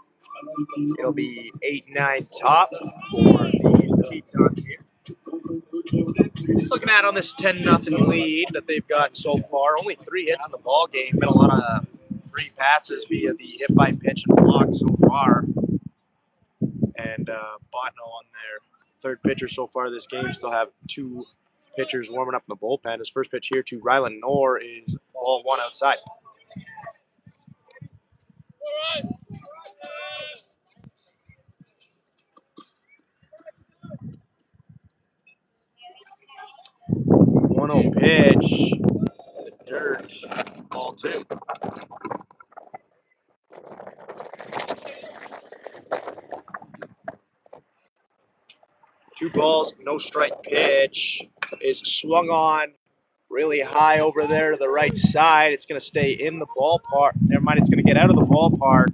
It'll be 8-9 top for the Tetons here. Looking at on this 10-0 lead that they've got so far, only 3 hits in the ball game. Been a lot of free passes via the hit by pitch and block so far. And Botno on their third pitcher so far this game. Still have 2 pitchers warming up in the bullpen. His first pitch here to Ryland Knorr is ball 1 outside. One-0 pitch. The dirt. Ball 2. Two balls, no strike pitch is swung on really high over there to the right side. It's going to stay in the ballpark. Never mind, it's going to get out of the ballpark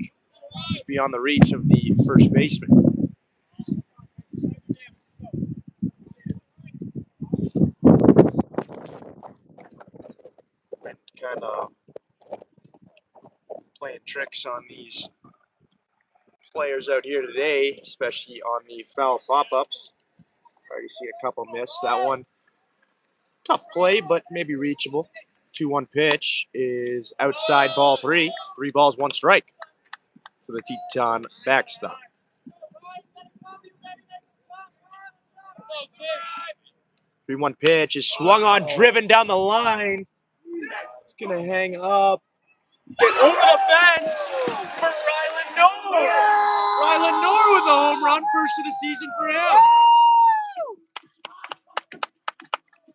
just beyond the reach of the first baseman. And kind of playing tricks on these players out here today, especially on the foul pop-ups. Already seen a couple miss. That one, tough play, but maybe reachable. 2-1 pitch is outside ball 3. 3 balls, 1 strike to the Teton backstop. 3-1 pitch is swung on, driven down the line. It's going to hang up. Get over the fence for Ryland Knorr. Ryland Knorr with a home run, first of the season for him.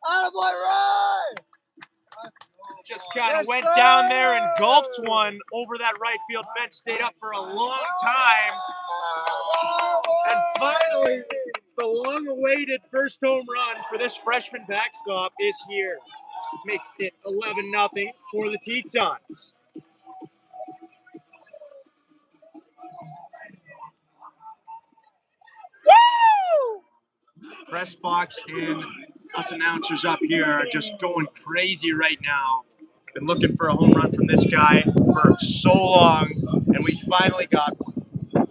Attaboy, Ryan! Just kind of went down there and golfed one over that right field fence. Stayed up for a long time. And finally, the long-awaited first home run for this freshman backstop is here. Makes it 11-0 for the Tetons. Press box and us announcers up here are just going crazy right now. Been looking for a home run from this guy for so long, and we finally got one. I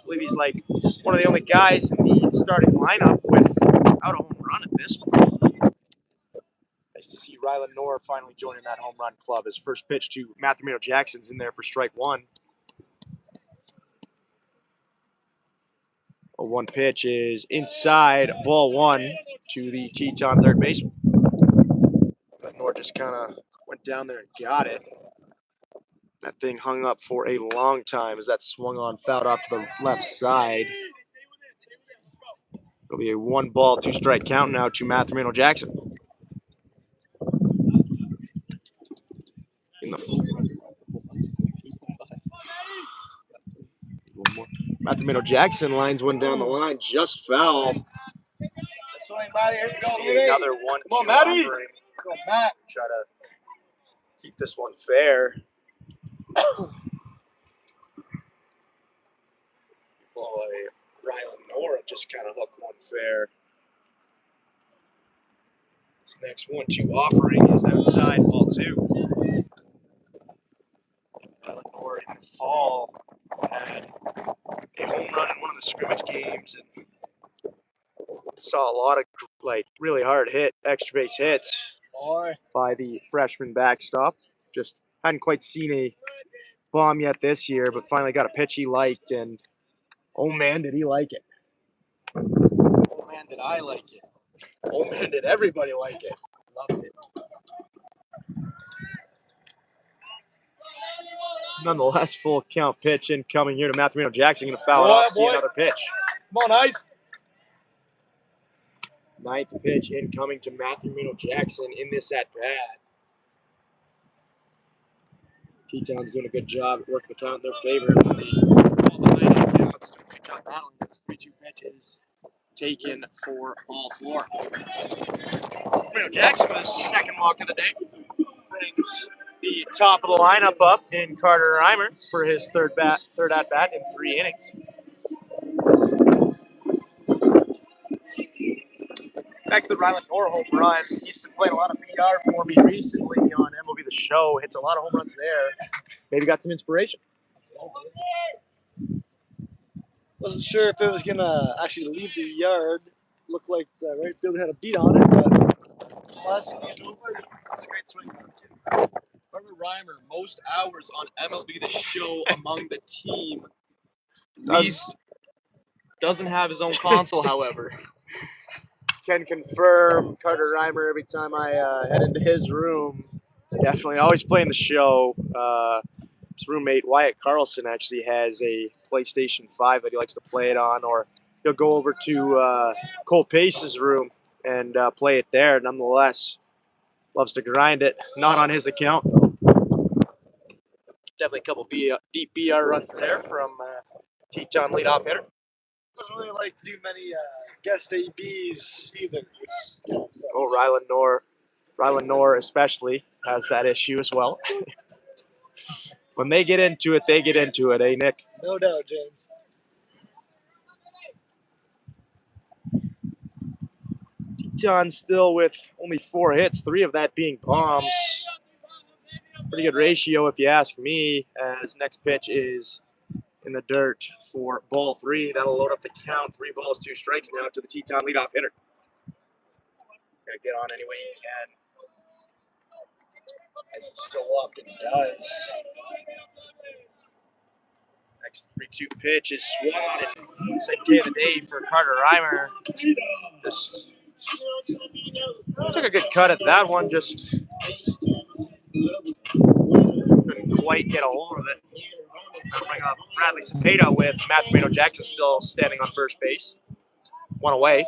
believe he's like one of the only guys in the starting lineup without a home run at this point. Nice to see Ryland Knorr finally joining that home run club. His first pitch to Matthew Jackson's in there for strike 1. A 1 pitch is inside, ball 1 to the Teton third baseman. Knorr just kind of went down there and got it. That thing hung up for a long time as that swung on, fouled off to the left side. It'll be a 1 ball, 2 strike count now to Matthew Jackson. In the one more. Matthew Jackson lines one down the line, just foul. Swing, Matty. Here you go. See another 1-2 offering. Go, Matt. Try to keep this one fair. Boy, Ryland Knorr just kind of hook one fair. This next 1-2 offering is outside ball 2. Ryland Knorr in the fall had a home run in one of the scrimmage games and saw a lot of really hard hit extra base hits by the freshman backstop. Just hadn't quite seen a bomb yet this year, but finally got a pitch he liked, and oh man, did he like it. Oh man, did I like it. Oh man, did everybody like it. Loved it. Nonetheless, full count pitch incoming here to Matthew Jackson. Going to foul it off, see another pitch. Come on, Ice. 9th pitch incoming to Matthew Jackson in this at-bat. Tetons doing a good job at working the count in their favor. They fall behind in counts. Doing a great job battling this 3-2 pitches taken for ball 4. Jackson with his second walk of the day. Brings the top of the lineup up in Carter Reimer for his third at-bat in 3 innings. Back to the Ryland Nor home run. He's been playing a lot of PR for me recently on MLB The Show. Hits a lot of home runs there. Maybe got some inspiration. Wasn't sure if it was gonna actually leave the yard. Looked like the right fielder had a beat on it, but last used over. It's a great swing by him too. Carter Reimer, most hours on MLB The Show among the team. Least Doesn't have his own console, however. Can confirm Carter Reimer every time I head into his room. Definitely always playing the show. His roommate Wyatt Carlson actually has a PlayStation 5 that he likes to play it on, or he'll go over to Cole Pace's room and play it there. Nonetheless, loves to grind it. Not on his account, though. Definitely a couple deep BR runs there from Teton leadoff hitter. Doesn't really like to do many guest ABs either. Oh, Ryland Nor especially has that issue as well. When they get into it, eh, Nick? No doubt, James. Teton still with only 4 hits, 3 of that being bombs. Pretty good ratio, if you ask me, as next pitch is in the dirt for ball 3. That'll load up the count. 3 balls, 2 strikes now to the Teton leadoff hitter. Gonna get on any way he can, as he so often does. Next 3-2 pitch is swung on it. Second K of the day for Carter Reimer. Just took a good cut at that one, just couldn't quite get a hold of it. Now bring up Bradley Cepeda with Matthew Jackson still standing on first base. 1 away.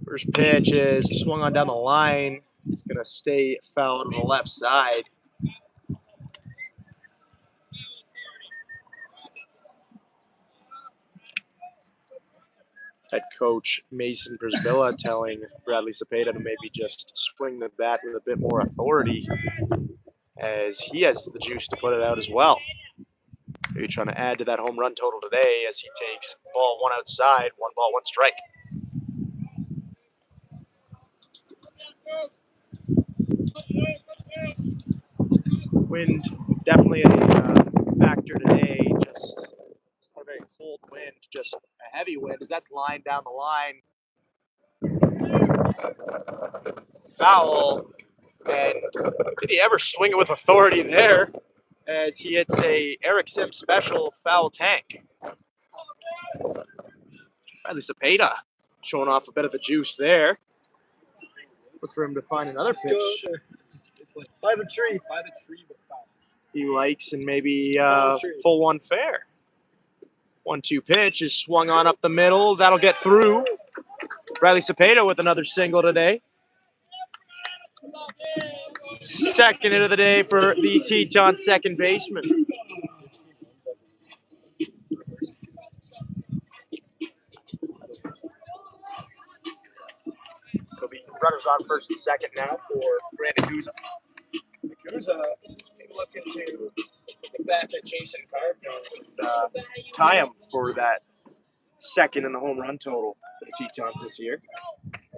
First pitch is swung on down the line. It's going to stay foul to the left side. Head coach Mason Brzbilla telling Bradley Cepeda to maybe just swing the bat with a bit more authority, as he has the juice to put it out as well. Maybe trying to add to that home run total today as he takes ball 1 outside, 1 ball, 1 strike. Wind definitely a factor today. Just not a very cold wind, just a heavy wind, as that's line down the line. Foul. And did he ever swing it with authority there, as he hits a Eric Sim special foul tank. Bradley Cepeda showing off a bit of the juice there. Look for him to find another pitch. It's like By the tree. by the tree with foul. He likes, and maybe pull one fair. 1-2 pitch is swung on up the middle. That'll get through. Bradley Cepeda with another single today. Second hit of the day for the Teton second baseman. There'll be runners on first and second now for Brandon Guzza. Guzza looking to get back at Jason Carpenter and tie him for that second in the home run total for the Tetons this year,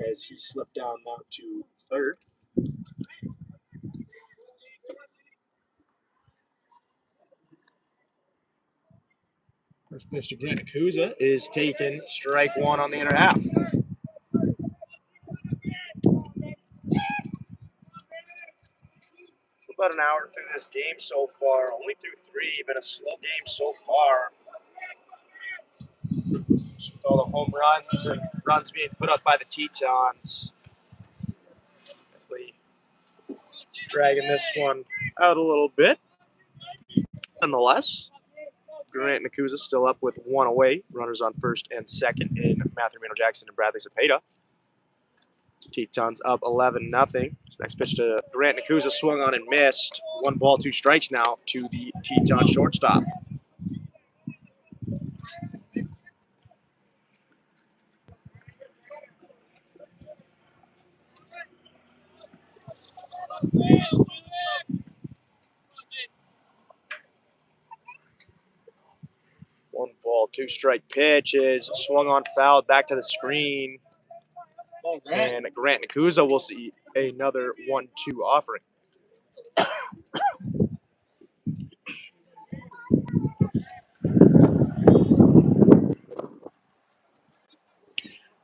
as he slipped down now to third. First pitch to Grant Guzza is taken, strike 1 on the inner half. About an hour through this game so far, only through 3, been a slow game so far. Just with all the home runs and runs being put up by the Tetons. Definitely dragging this one out a little bit. Nonetheless, Grant Nakuza still up with 1 away. Runners on first and second in Matthew Jackson and Bradley Cepeda. Tetons up 11-0. This next pitch to Grant Nakuza swung on and missed. 1 ball, 2 strikes now to the Teton shortstop. ball, 2-strike pitch is swung on, fouled, back to the screen. And Grant Nakuza will see another 1-2 offering.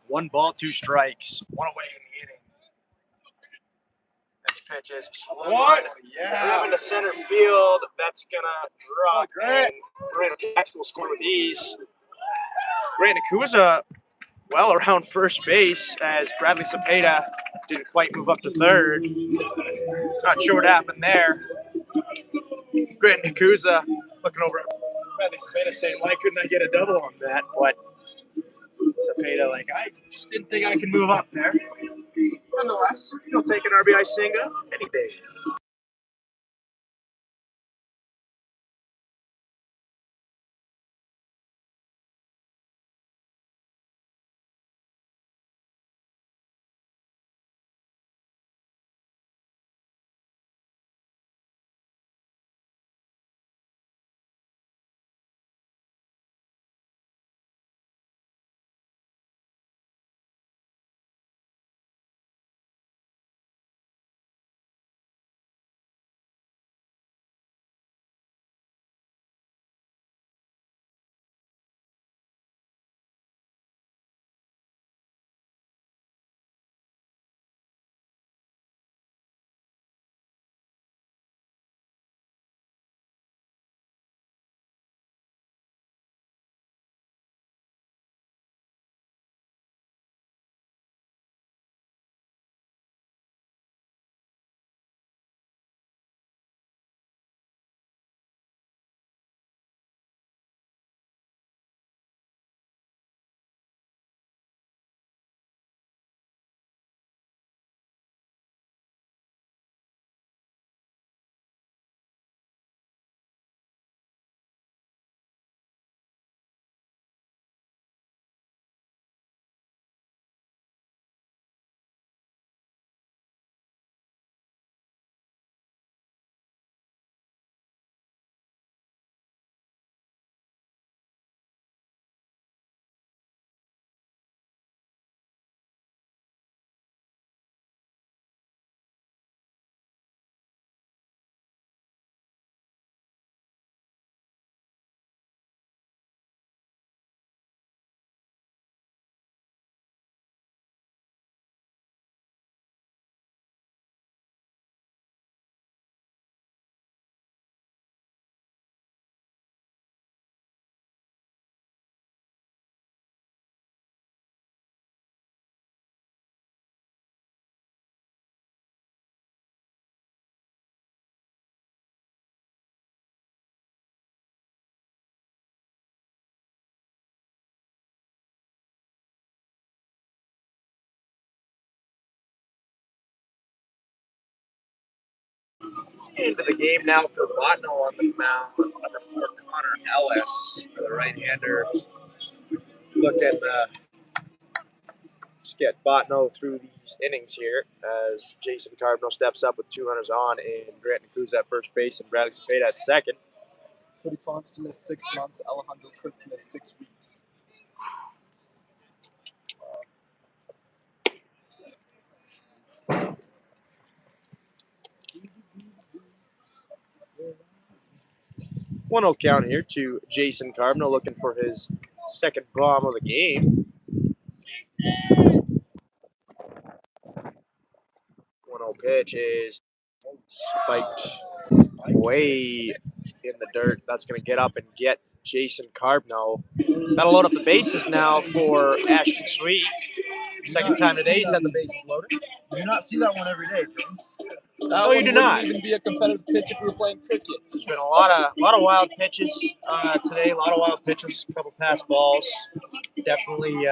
One ball, 2 strikes, one away in the inning. Next pitch is swung on. Driven to center field. That's gonna drop. And Grant Jackson will score with ease. Grant Nakuza well around first base as Bradley Cepeda didn't quite move up to third. Not sure what happened there. Grant Nakuza looking over at Bradley Cepeda saying, why couldn't I get a double on that? But Cepeda like, I just didn't think I could move up there. Nonetheless, you'll take an RBI single any day. Into the game now for Botno on the mound. Number 4, Connor Ellis, the right-hander. Looking just get Botno through these innings here as Jason Carbno steps up with 2 runners on and Grant Nakuza at first base and Bradley Cepeda at second. Cody Ponce to miss 6 months. Alejandro Kirk to miss 6 weeks. One 0 count here to Jason Carbno, looking for his second bomb of the game. 1-0 pitch is spiked way in the dirt. That's going to get up and get Jason Carbno. That'll load up the bases now for Ashton Sweet. Second time today he's had the bases loaded. You do not see that one every day, James. That No, you one do wouldn't not. even be a competitive pitch if we were playing cricket. There's been a lot of wild pitches today. A lot of wild pitches, a couple pass balls. Definitely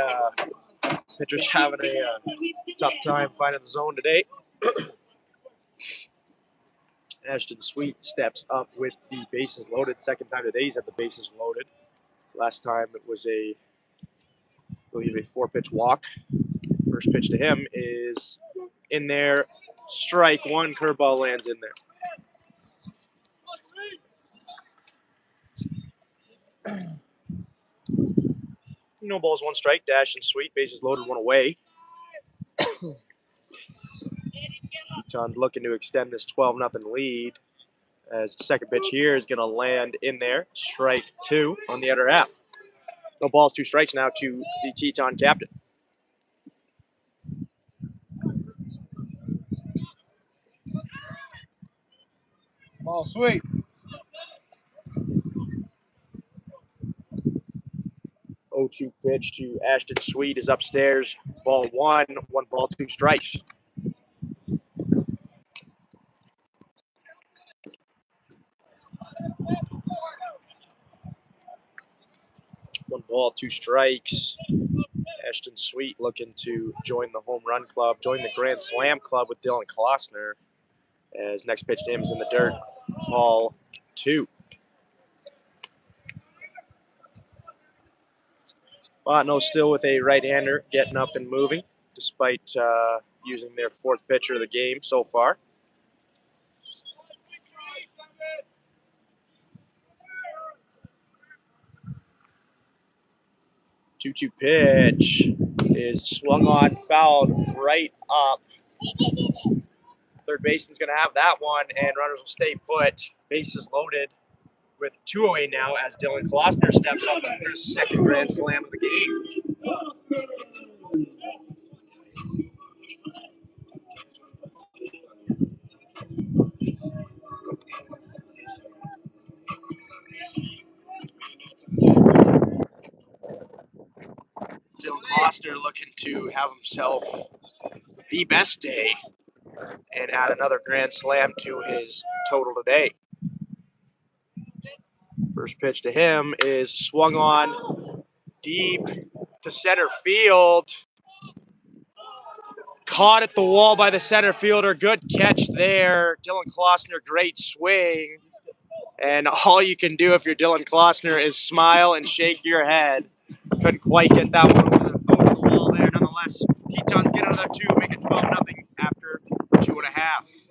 pitchers having a tough time finding the zone today. Ashton Sweet steps up with the bases loaded. Second time today he's had the bases loaded. Last time it was I believe a 4-pitch walk. First pitch to him is in there. Strike one, curveball lands in there. No balls, one strike. Dash and sweet. Bases loaded, one away. Tetons looking to extend this 12-0 lead. As the second pitch here is going to land in there. Strike 2 on the other half. No balls, 2 strikes now to the Teton captain. Ball sweet. 0-2 pitch to Ashton Sweet is upstairs. Ball 1, 1 ball, 2 strikes. One ball, 2 strikes. Ashton Sweet looking to join the home run club, join the Grand Slam club with Dylan Klossner. As next pitch to him is in the dirt. Ball 2. Botno still with a right-hander getting up and moving, despite using their 4th pitcher of the game so far. Two-two pitch is swung on, fouled right up. Third baseman's going to have that one, and runners will stay put. Bases loaded with 2 away now as Dylan Klossner steps up for his 2nd grand slam of the game. Dylan Klossner looking to have himself the best day and add another grand slam to his total today. First pitch to him is swung on deep to center field. Caught at the wall by the center fielder. Good catch there. Dylan Klossner, great swing. And all you can do if you're Dylan Klossner is smile and shake your head. Couldn't quite get that one over the wall there. Nonetheless, Tetons get another 2, make it 12-0 after 2.5.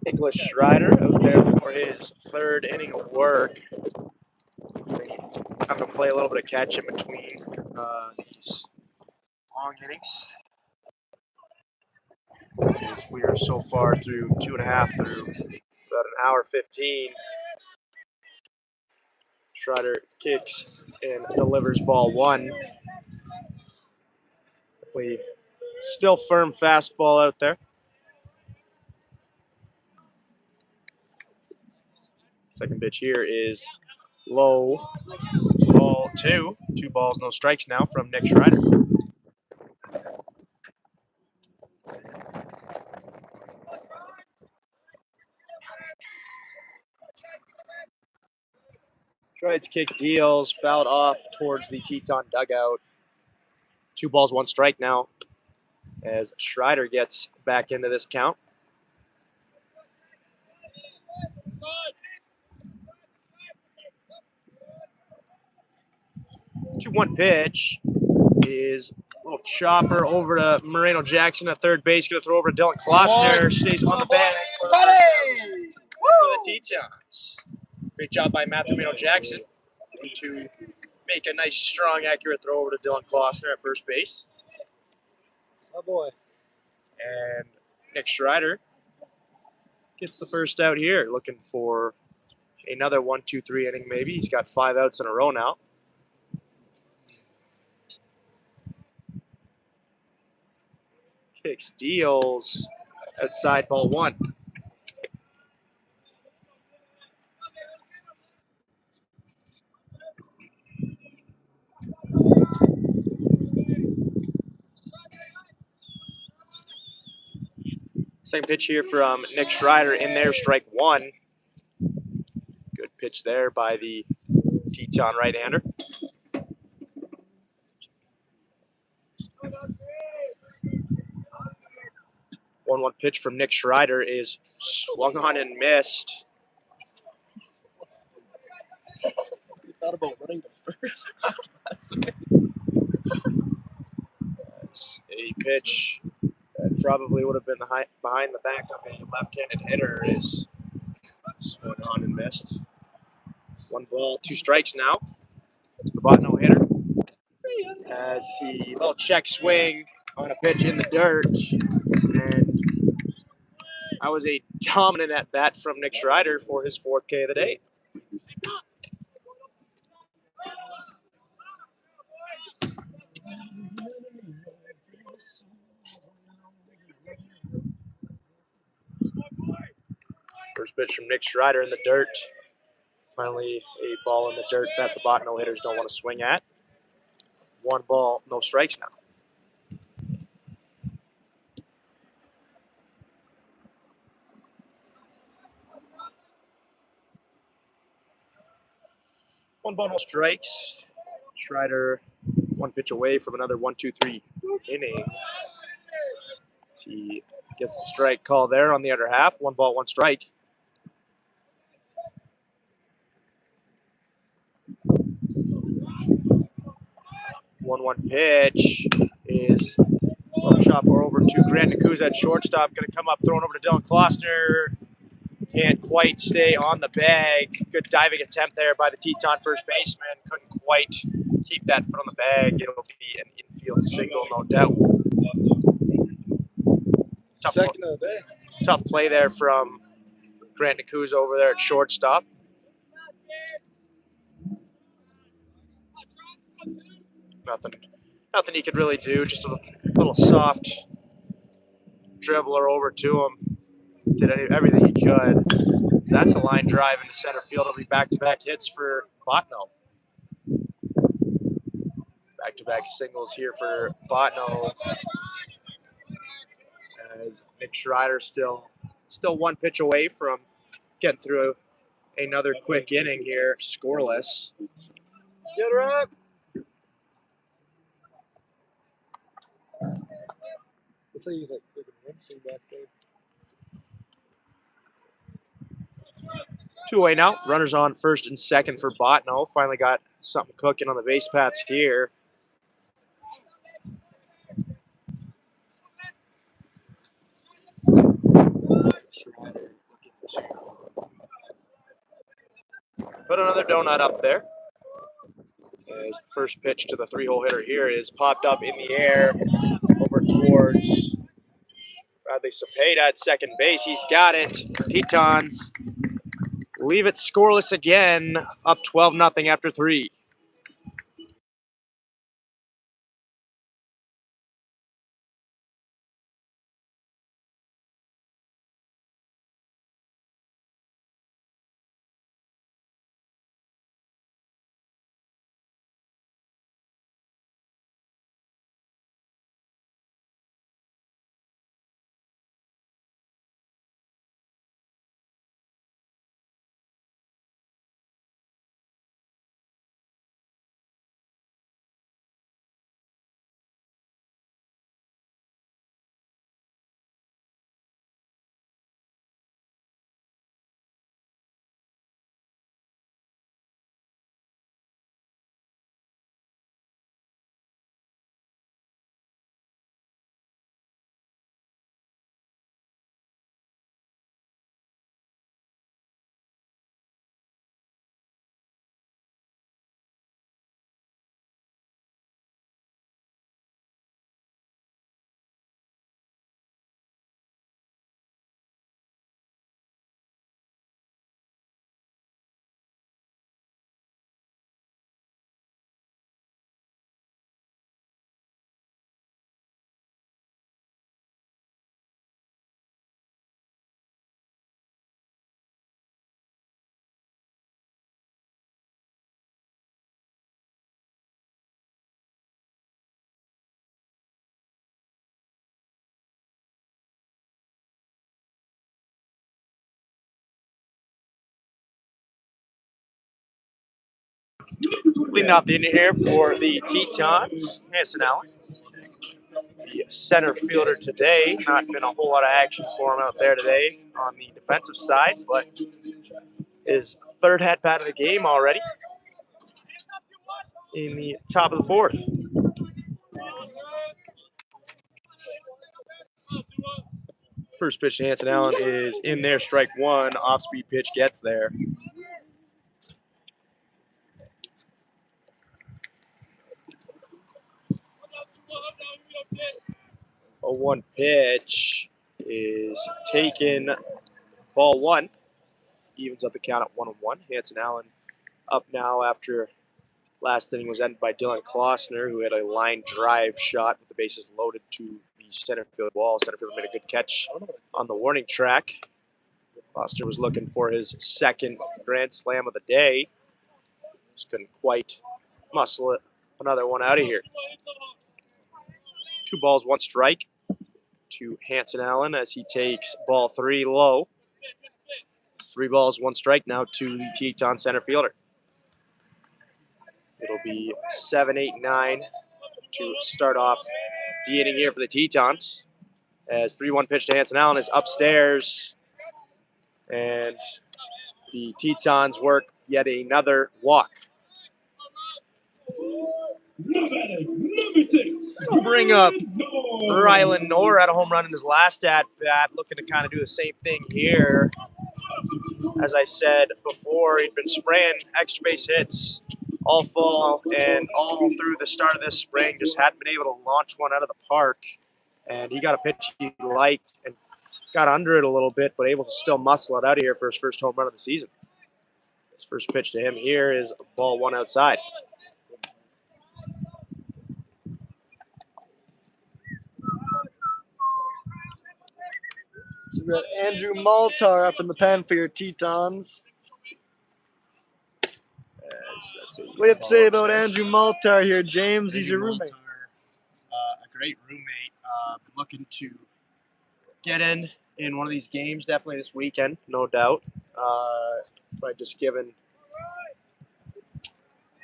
Nicholas Schreider out there for his 3rd inning of work. Have to play a little bit of catch in between these long innings. As we are so far through 2.5 through about an hour 15. Schreider kicks and delivers ball 1. Definitely still firm fastball out there. Second pitch here is low. Ball 2. 2 balls, no strikes now from Nick Schreider. Schreider's kicks deals, fouled off towards the Teton dugout. 2 balls, 1 strike now as Schreider gets back into this count. 2-1 pitch is a little chopper over to Moreno Jackson at third base. Going to throw over to Dylan Klossner. Stays on the bag for the Tetons. Great job by Matthew Moreno Jackson to make a nice, strong, accurate throw over to Dylan Klossner at first base. Oh boy. And Nick Schreider gets the first out here, looking for another 1-2-3 inning maybe. He's got 5 outs in a row now. Kicks, deals, outside ball 1. Same pitch here from Nick Schreider in there, strike 1. Good pitch there by the Teton right-hander. 1-1 pitch from Nick Schreider is swung on and missed. You thought about running to first. That's a pitch that probably would have been behind the back of a left-handed hitter is swung on and missed. 1 ball, 2 strikes now to the Botno hitter. As he little check swing on a pitch in the dirt, and that was a dominant at bat from Nick Schreider for his 4th K of the day. First pitch from Nick Schreider in the dirt. Finally, a ball in the dirt that the Botno hitters don't want to swing at. 1 ball, no strikes now. One ball, no strikes. Schreider 1 pitch away from another 1-2-3 inning. He gets the strike call there on the other half. 1 ball, 1 strike. 1-1 pitch is a little chopper over to Grant Nakuza at shortstop. Going to come up, throwing over to Dylan Klossner. Can't quite stay on the bag. Good diving attempt there by the Teton first baseman. Couldn't quite keep that foot on the bag. It'll be an infield single, no doubt. Second of the day. Tough play there from Grant Nakuza over there at shortstop. Nothing he could really do. Just a little soft dribbler over to him. Did everything he could. So that's a line drive into center field. It'll be back-to-back hits for Botno. Back-to-back singles here for Botno. As Nick Schreider still 1 pitch away from getting through another quick inning here, scoreless. Get her up. Looks like he's like freaking rinsing back there. 2 away now. Runners on first and second for Botno. Finally got something cooking on the base paths here. Schreider looking to put another donut up there. His first pitch to the 3-hole hitter here is popped up in the air over towards Bradley Cepeda at second base. He's got it. Tetons leave it scoreless again, up 12-0 after 3. Leading off the inning here for the Tetons, Hanson Allen. The center fielder today. Not been a whole lot of action for him out there today on the defensive side, but his third at-bat of the game already in the top of the fourth. First pitch to Hanson Allen is in there, strike one. Off-speed pitch gets there. 0-1 pitch is taken. Ball one. Evens up the count at 1-1. Hanson Allen up now after last inning was ended by Dylan Klossner, who had a line drive shot with the bases loaded to the center field wall. Center field made a good catch on the warning track. Klossner was looking for his second grand slam of the day. Just couldn't quite muscle it. Another one out of here. 2 balls, 1 strike to Hanson Allen as he takes ball 3 low. 3 balls, 1 strike now to the Teton center fielder. It'll be 7, 8, 9 to start off the inning here for the Tetons. As 3-1 pitch to Hanson Allen is upstairs. And the Tetons work yet another walk. Bring up Rylan Knorr had a home run in his last at-bat, looking to kind of do the same thing here. As I said before, he'd been spraying extra base hits all fall and all through the start of this spring. Just hadn't been able to launch one out of the park. And he got a pitch he liked and got under it a little bit, but able to still muscle it out of here for his first home run of the season. His first pitch to him here is ball 1 outside. So we got Andrew Maltar up in the pen for your Tetons. What do you have to say about Andrew Maltar here, James? He's your roommate. A great roommate. Looking to get in one of these games, definitely this weekend, no doubt. By just giving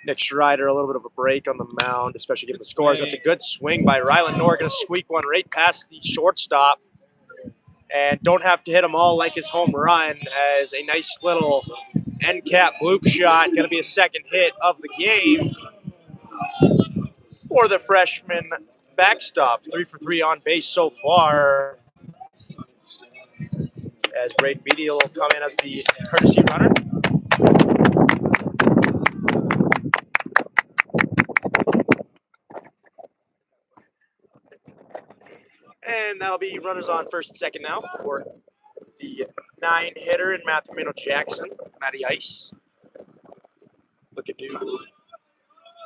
Nick Schreider a little bit of a break on the mound, especially given the scores. That's a good swing by Rylan Knorr. Going to squeak one right past the shortstop. And don't have to hit them all like his home run, as a nice little end cap loop shot. Going to be a second hit of the game for the freshman backstop. 3 for 3 on base so far, as Braden Beatty will come in as the courtesy runner. And that'll be runners on first and second now for the 9-hitter in Matthew Jackson, Matty Ice. Looking to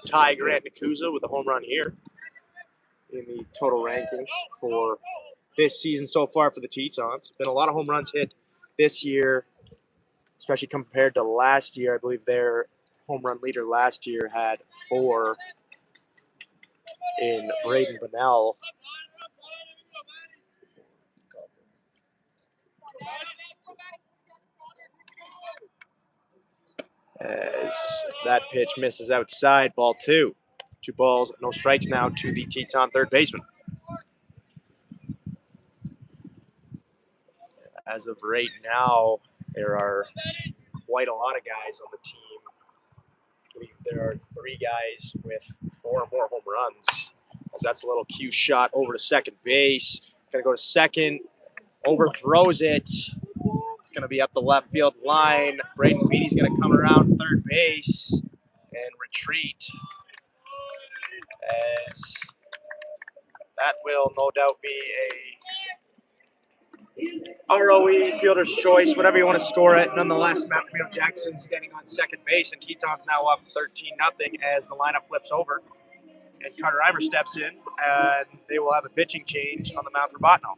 tie Grant Nakuza with a home run here in the total rankings for this season so far for the Tetons. Been a lot of home runs hit this year, especially compared to last year. I believe their home run leader last year had 4 in Braden Bunnell. As that pitch misses outside, ball 2. 2 balls, no strikes now to the Teton third baseman. As of right now, there are quite a lot of guys on the team. I believe there are 3 guys with 4 or more home runs. As that's a little cue shot over to second base. Gonna go to second, overthrows it. It's gonna be up the left field line. Braden Beatty's gonna come around third base and retreat, as that will no doubt be a ROE, fielder's choice, whatever you want to score it. Nonetheless, Matthew Jackson standing on second base, and Teton's now up 13-0 as the lineup flips over. And Carter Reimer steps in, and they will have a pitching change on the mound for Botno.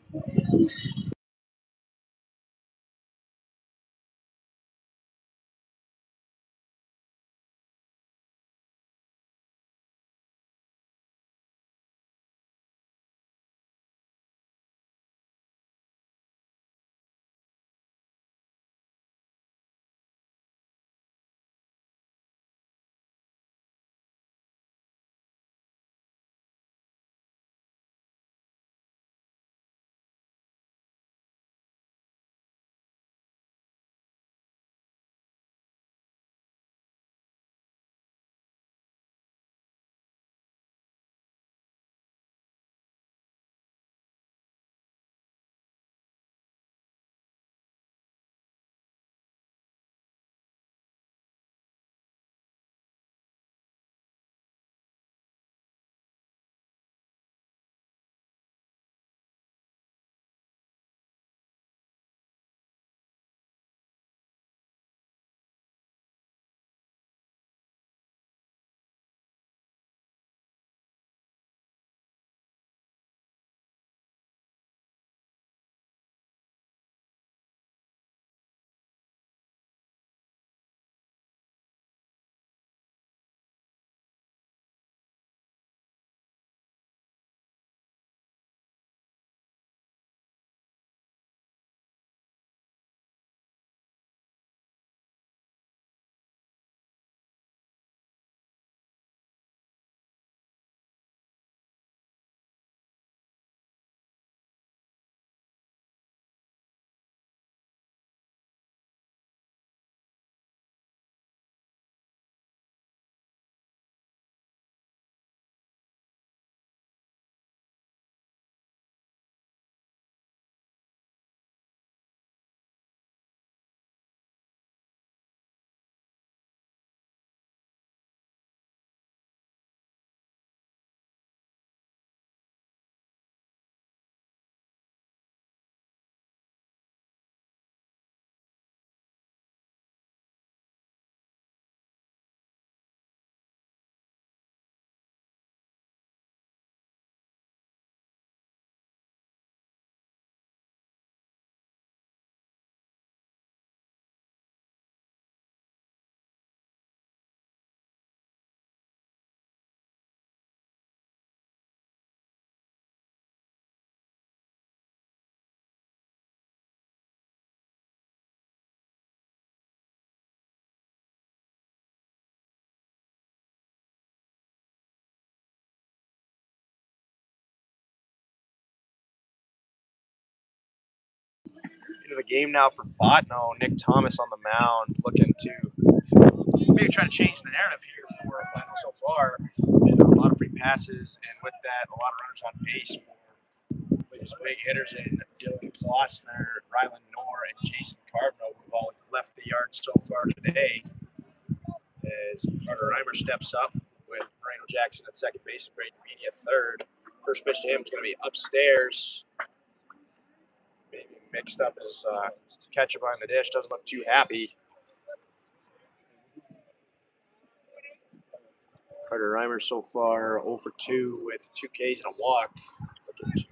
into the game now for Botno. Nick Thomas on the mound, looking to maybe try to change the narrative here for Botno so far. And a lot of free passes, and with that, a lot of runners on base for those big hitters in Dylan Klossner, Rylan Knorr, and Jason Carbno, who've all left the yard so far today. As Carter Reimer steps up with Moreno Jackson at second base and Braden Beatty at third. First pitch to him is going to be upstairs. Maybe mixed up his catcher behind the dish. Doesn't look too happy. Carter Reimer so far 0 for 2 with 2 Ks and a walk. Looking to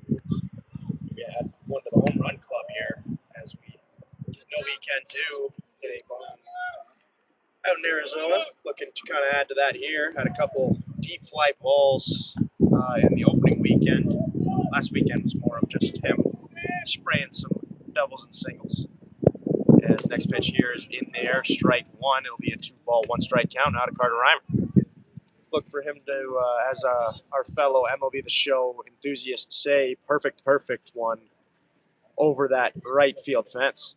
maybe add one to the home run club here, as we know he can do. Hitting bomb out in Arizona. Looking to kind of add to that here. Had a couple deep fly balls in the opening weekend. Last weekend was more of just him spraying some doubles and singles. As next pitch here is in there, strike one. It'll be a 2-ball, 1-strike count now to Carter Reimer. Look for him to, as our fellow MLB The Show enthusiasts say, perfect one over that right field fence.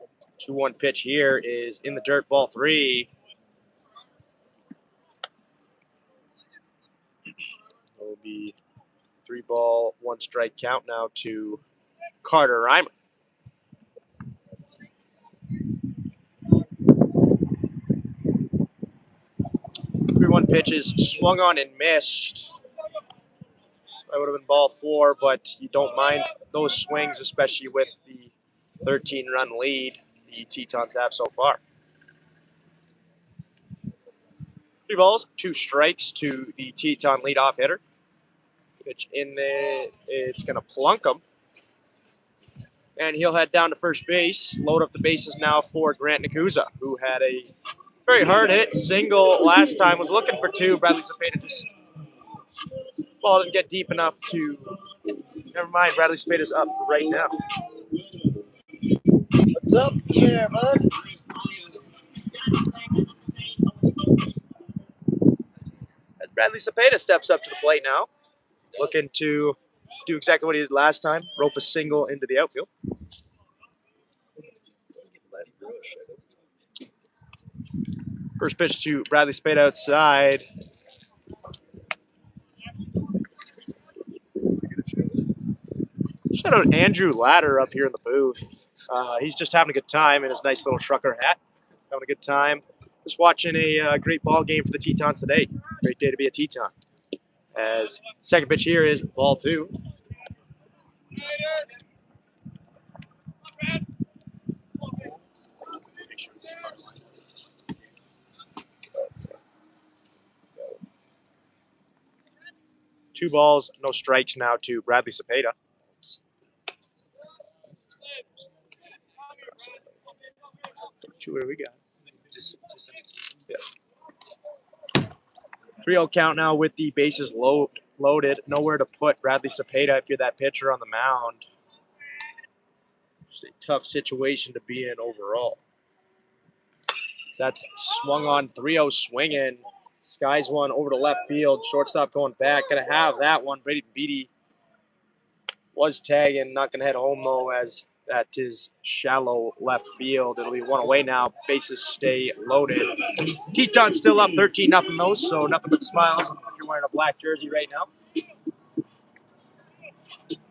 The 2-1 pitch here is in the dirt, ball 3. It'll be 3-ball, 1-strike count now to Carter Reimer. 3-1 pitches swung on and missed. That would have been ball 4, but you don't mind those swings, especially with the 13-run lead the Tetons have so far. 3 balls, 2 strikes to the Teton leadoff hitter. Pitch in there, it's going to plunk him. And he'll head down to first base. Load up the bases now for Grant Nakuza, who had a very hard hit single last time. Was looking for 2. Bradley Cepeda just ball didn't get deep enough to. Never mind. Bradley Cepeda's up right now. What's up? Yeah, bud. As Bradley Cepeda steps up to the plate now, looking to do exactly what he did last time, rope a single into the outfield. First pitch to Bradley Cepeda outside. Shout out Andrew Latter up here in the booth. He's just having a good time in his nice little trucker hat. Having a good time. Just watching a great ball game for the Tetons today. Great day to be a Teton. As second pitch here is ball 2. Two balls, no strikes now to Bradley Cepeda. What do we got? Yeah. 3-0 count now with the bases loaded. Nowhere to put Bradley Cepeda if you're that pitcher on the mound. Just a tough situation to be in overall. So that's swung on, 3-0 swinging. Skies one over to left field. Shortstop going back. Going to have that one. Braden Beatty was tagging. Not going to head home, though, as that is shallow left field. It'll be 1 away now. Bases stay loaded. Tetons still up 13-0 though, so nothing but smiles if you're wearing a black jersey right now.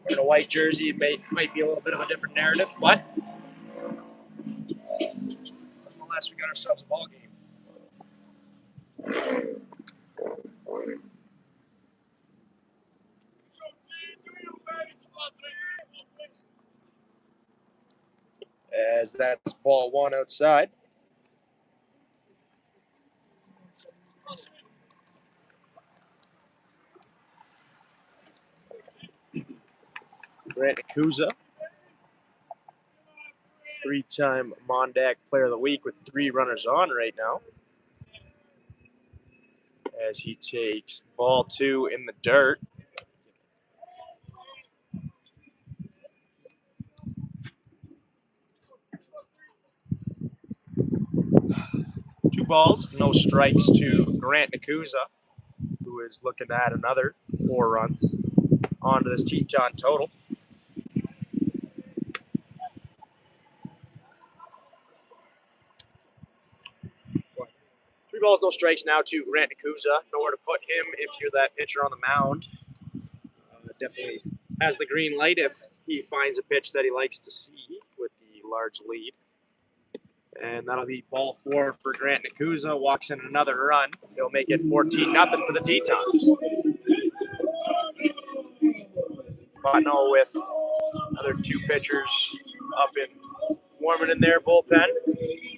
Wearing a white jersey might be a little bit of a different narrative, but nonetheless, we got ourselves a ball game. As that's ball 1 outside. Grant Nakuza, 3-time Mondac Player of the Week with 3 runners on right now. As he takes ball 2 in the dirt. Two balls, no strikes to Grant Nakuza, who is looking to add another 4 runs onto this Teton total. 3 balls, no strikes now to Grant Nakuza. Nowhere to put him if you're that pitcher on the mound. Definitely has the green light if he finds a pitch that he likes to see with the large lead. And that'll be ball 4 for Grant Nakuza. Walks in another run. He'll make it 14-0 for the Tetons. Botno with other 2 pitchers up in warming in their bullpen,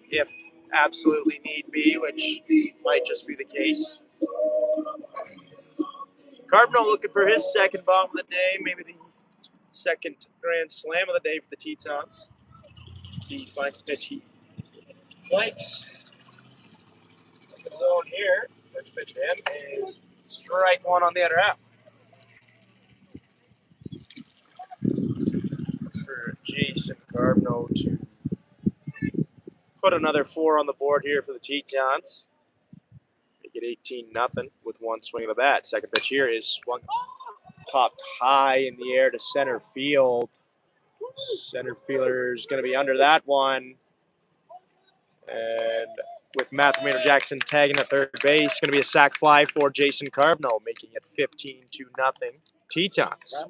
if absolutely need be, which might just be the case. Carbno looking for his second bomb of the day, maybe the second grand slam of the day for the Tetons. He finds a pitch he likes. In the zone here, first pitch to him is strike 1 on the other half. For Jason Carbno to put another 4 on the board here for the Tetons. Make it 18-0 with 1 swing of the bat. Second pitch here is swung, popped high in the air to center field. Center fielder's going to be under that one. And with Matthew Jackson tagging at third base, going to be a sac fly for Jason Carbno, making it 15-0 Tetons.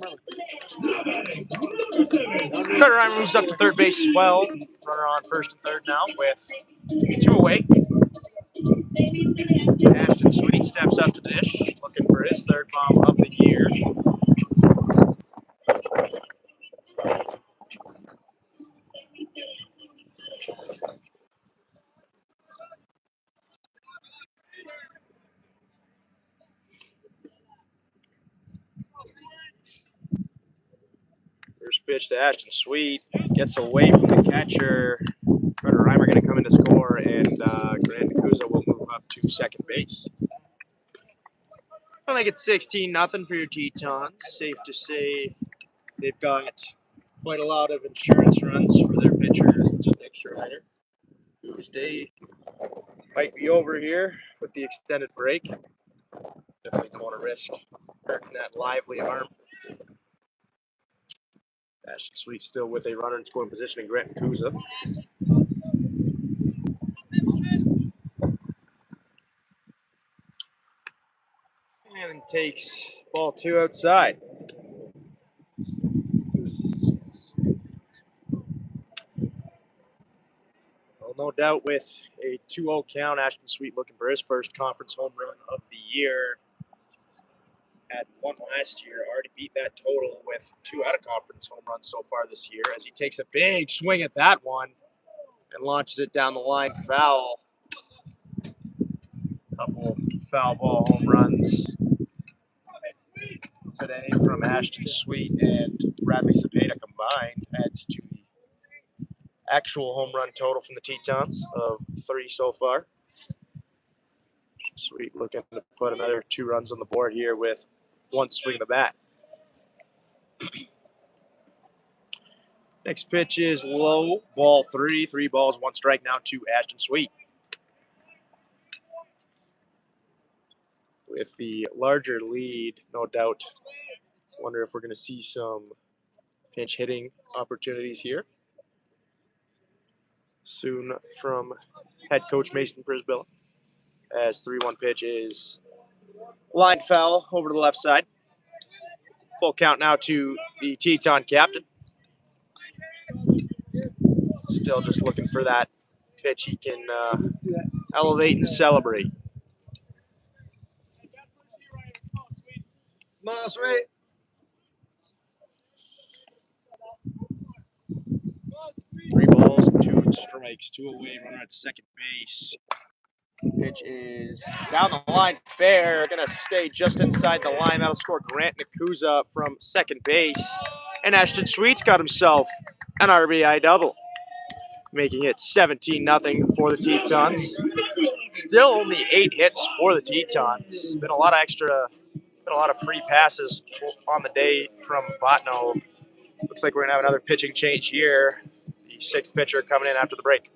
Carter Reimer moves up to third base as well. Runner on first and third now with 2 away. Ashton Sweet steps up to the dish, looking for his third bomb of the year. First pitch to Ashton Sweet, gets away from the catcher. Carter Reimer going to come in to score, and Grant Nakuza will move up to second base. I think it's 16-0 for your Tetons. Safe to say they've got quite a lot of insurance runs for their pitcher, Nick Schreider, whose day might be over here with the extended break. Definitely don't want to risk hurting that lively arm. Ashton Sweet still with a runner in scoring position in Grant Nakuza. And takes ball 2 outside. Well, no doubt with a 2-0 count, Ashton Sweet looking for his first conference home run of the year. Had 1 last year, already beat that total with 2 out-of-conference home runs so far this year as he takes a big swing at that one and launches it down the line foul. Couple foul ball home runs today from Ashton Sweet and Bradley Cepeda combined adds to the actual home run total from the Tetons of 3 so far. Sweet looking to put another 2 runs on the board here with 1 swing of the bat. Next pitch is low, ball 3. 3 balls, 1 strike now to Ashton Sweet. With the larger lead, no doubt, wonder if we're going to see some pinch hitting opportunities here soon from head coach Mason Prisbilla, as 3-1 pitch is line foul over to the left side. Full count now to the Teton captain. Still just looking for that pitch he can elevate and celebrate. Miles, right? 3 balls, 2 strikes, 2 away, runner at second base. Pitch is down the line, fair, gonna stay just inside the line. That'll score Grant Nakuza from second base. And Ashton Sweet's got himself an RBI double, making it 17-0 for the Tetons. Still only 8 hits for the Tetons. Been a lot of free passes on the day from Botno. Looks like we're gonna have another pitching change here. The 6th pitcher coming in after the break.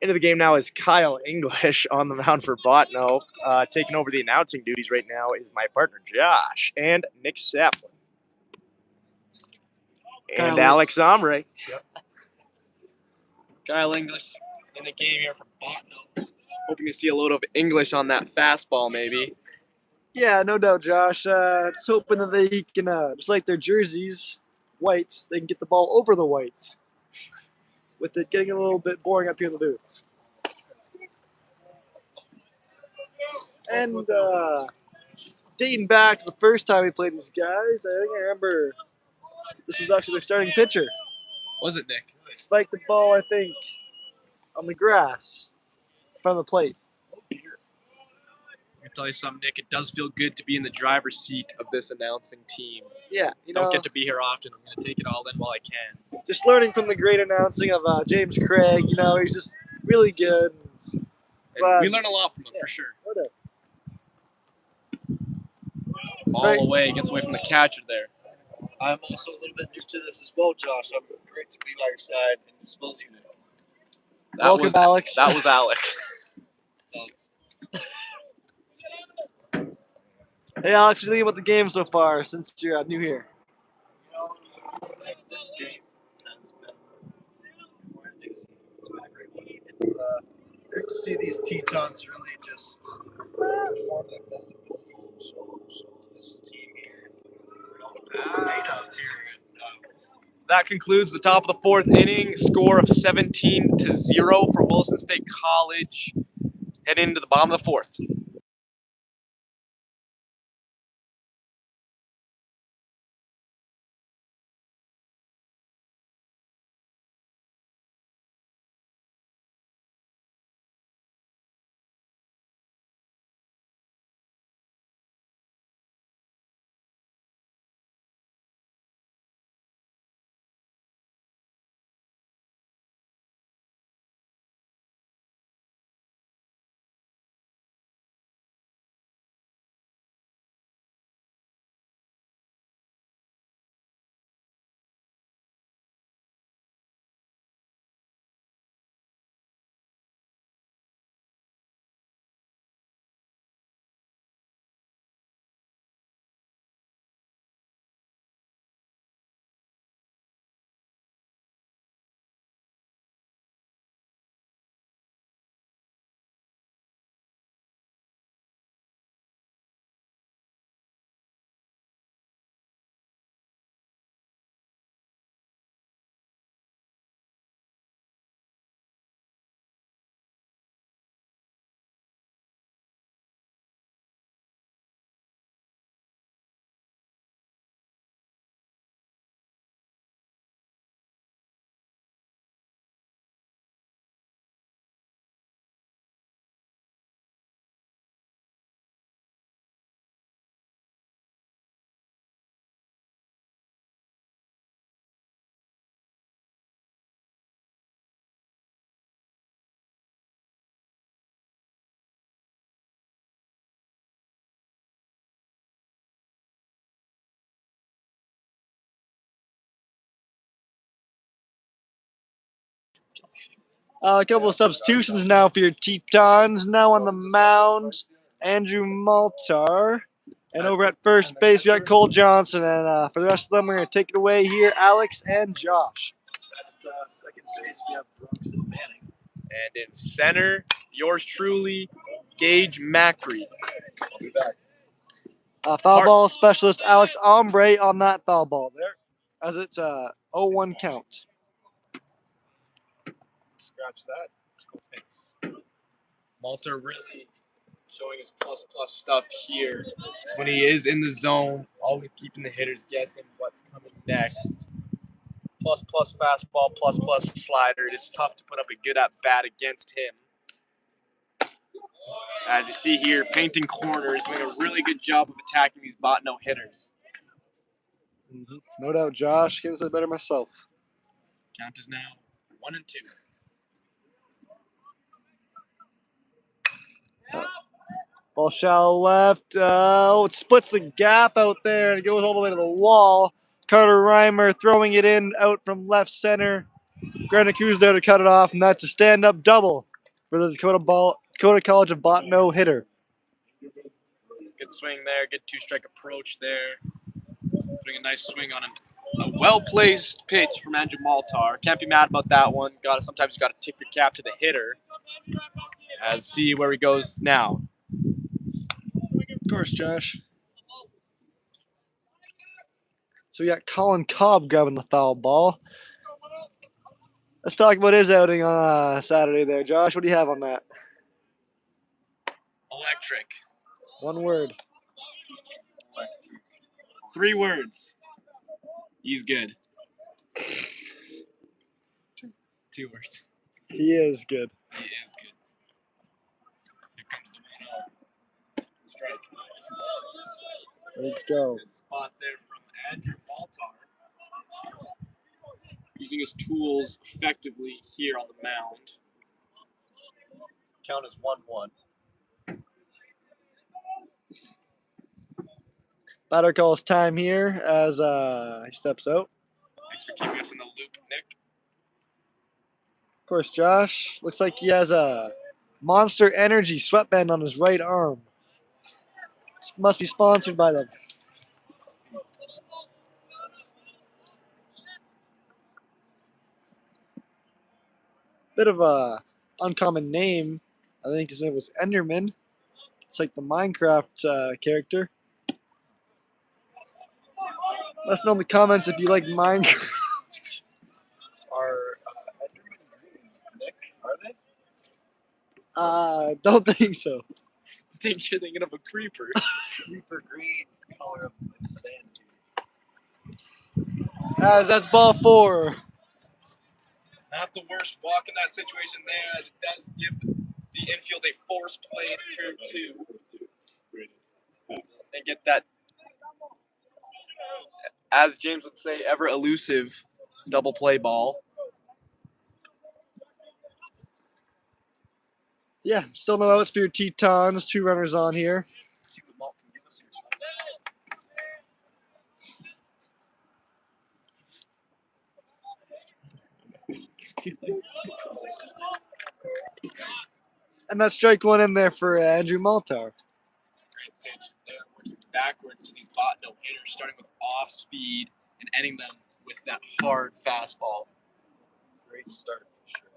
Into the game now is Kyle English on the mound for Botno. Taking over the announcing duties right now is my partner Josh and Nick Saflin. And Alex Ombre. Kyle English in the game here for Botno. Hoping to see a load of English on that fastball, maybe. Yeah, no doubt, Josh. Just hoping that they can, just like their jerseys, white, they can get the ball over the white. With it getting a little bit boring up here in the booth. And dating back to the first time we played these guys, I think I remember this was actually their starting pitcher. Was it, Nick? Spiked the ball, I think, on the grass in front of the plate. I can tell you something, Nick. It does feel good to be in the driver's seat of this announcing team. Yeah, Don't get to be here often. I'm going to take it all in while I can. Just learning from the great announcing of James Craig. You know, he's just really good. And we learn a lot from him, for sure. No doubt. Ball away, gets away from the catcher there. I'm also a little bit new to this as well, Josh. I'm great to be by your side, and as well as you, Nick. Welcome, Alex. That was Alex. It's Alex. Hey, Alex, what do you think about the game so far since you're new here? You know, this game has been quite a doozy. It's been a great one. It's great to see these Tetons really just perform their best abilities and show this team here what we're made of here at Williston. That concludes the top of the fourth inning. Score of 17-0 for Williston State College. Heading into the bottom of the fourth. A couple of substitutions now for your Tetons. Now on the mound, Andrew Maltar. And over at first base, we got Cole Johnson. And for the rest of them, we're going to take it away here, Alex and Josh. At second base, we have Brooks and Manning. And in center, yours truly, Gage Macri. I'll be back. Foul ball specialist Alex Ombre on that foul ball there, as it's a 0-1 count. Scratch that. It's cool pace. Malter really showing his plus stuff here. When he is in the zone, always keeping the hitters guessing what's coming next. Plus fastball, plus slider. It is tough to put up a good at bat against him. As you see here, painting corners, doing a really good job of attacking these Botno hitters. No doubt, Josh. Can't say better myself. Count is now 1-2. Ball shallow left. It splits the gap out there and it goes all the way to the wall. Carter Reimer throwing it in out from left center. Granicu's there to cut it off, and that's a stand-up double for the Dakota College of Botano hitter. Good swing there. Good two-strike approach there. Putting a nice swing on a well-placed pitch from Andrew Maltar. Can't be mad about that one. Sometimes you got to tip your cap to the hitter. As see where he goes now. Of course, Josh. So we got Colin Cobb grabbing the foul ball. Let's talk about his outing on Saturday there, Josh. What do you have on that? Electric. One word. 3 words. He's good. 2 words. He is good. He is good. Here comes the 1-0. Strike. There you go. Good spot there from Andrew Maltar. Using his tools effectively here on the mound. Count is 1-1. Batter calls time here as he steps out. Thanks for keeping us in the loop, Nick. Of course, Josh. Looks like he has a Monster Energy sweatband on his right arm. Must be sponsored by them. Bit of a uncommon name. I think his name was Enderman. It's like the Minecraft character. Let us know in the comments if you like Minecraft. Are Enderman green, Nick? Are they? Don't think so. I think you're thinking of a creeper. Creeper green color of his band. As that's ball 4. Not the worst walk in that situation there, as it does give the infield a force play to turn 2. And get that, as James would say, ever elusive double play ball. Yeah, still no outs for your Tetons. 2 runners on here. Let's see what Malt can give us here. And that's strike 1 in there for Andrew Maltar. Great pitch there, working backwards to these Botano hitters, starting with off speed and ending them with that hard fastball. Great start for sure.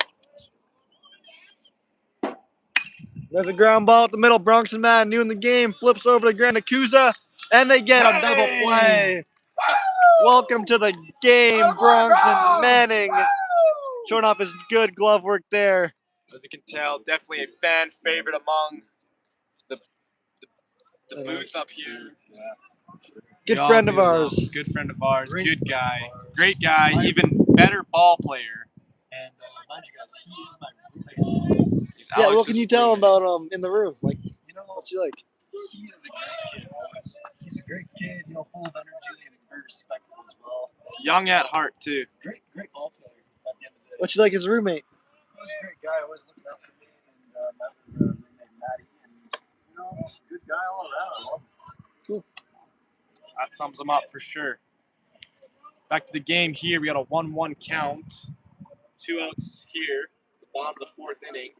There's a ground ball at the middle. Bronx and Madden new in the game. Flips over to Granicuza, and they get a double play. Welcome to the game, Bronx and Manning. Showing off his good glove work there. As you can tell, definitely a fan favorite among the booth up here. Good We all friend of do love ours. him. Good friend of ours. Great Good friend guy. of ours. Great guy. Even better ball player. And mind you guys, he is my roommate as well. He's Yeah, what Alex's can you tell him roommate. about him in the room? Like, You know, what's he like? he is a great kid, boys. He's a great kid, you know, full of energy and very respectful as well. Young at heart, too. Great ball player at the end of the day. What's he like his roommate? He was a great guy, always looking out for me and my other roommate, Maddie. And, you know, he's a good guy all around. I love him. That sums him up for sure. Back to the game here. We got a 1-1 count. 2 outs here. The bottom of the 4th inning.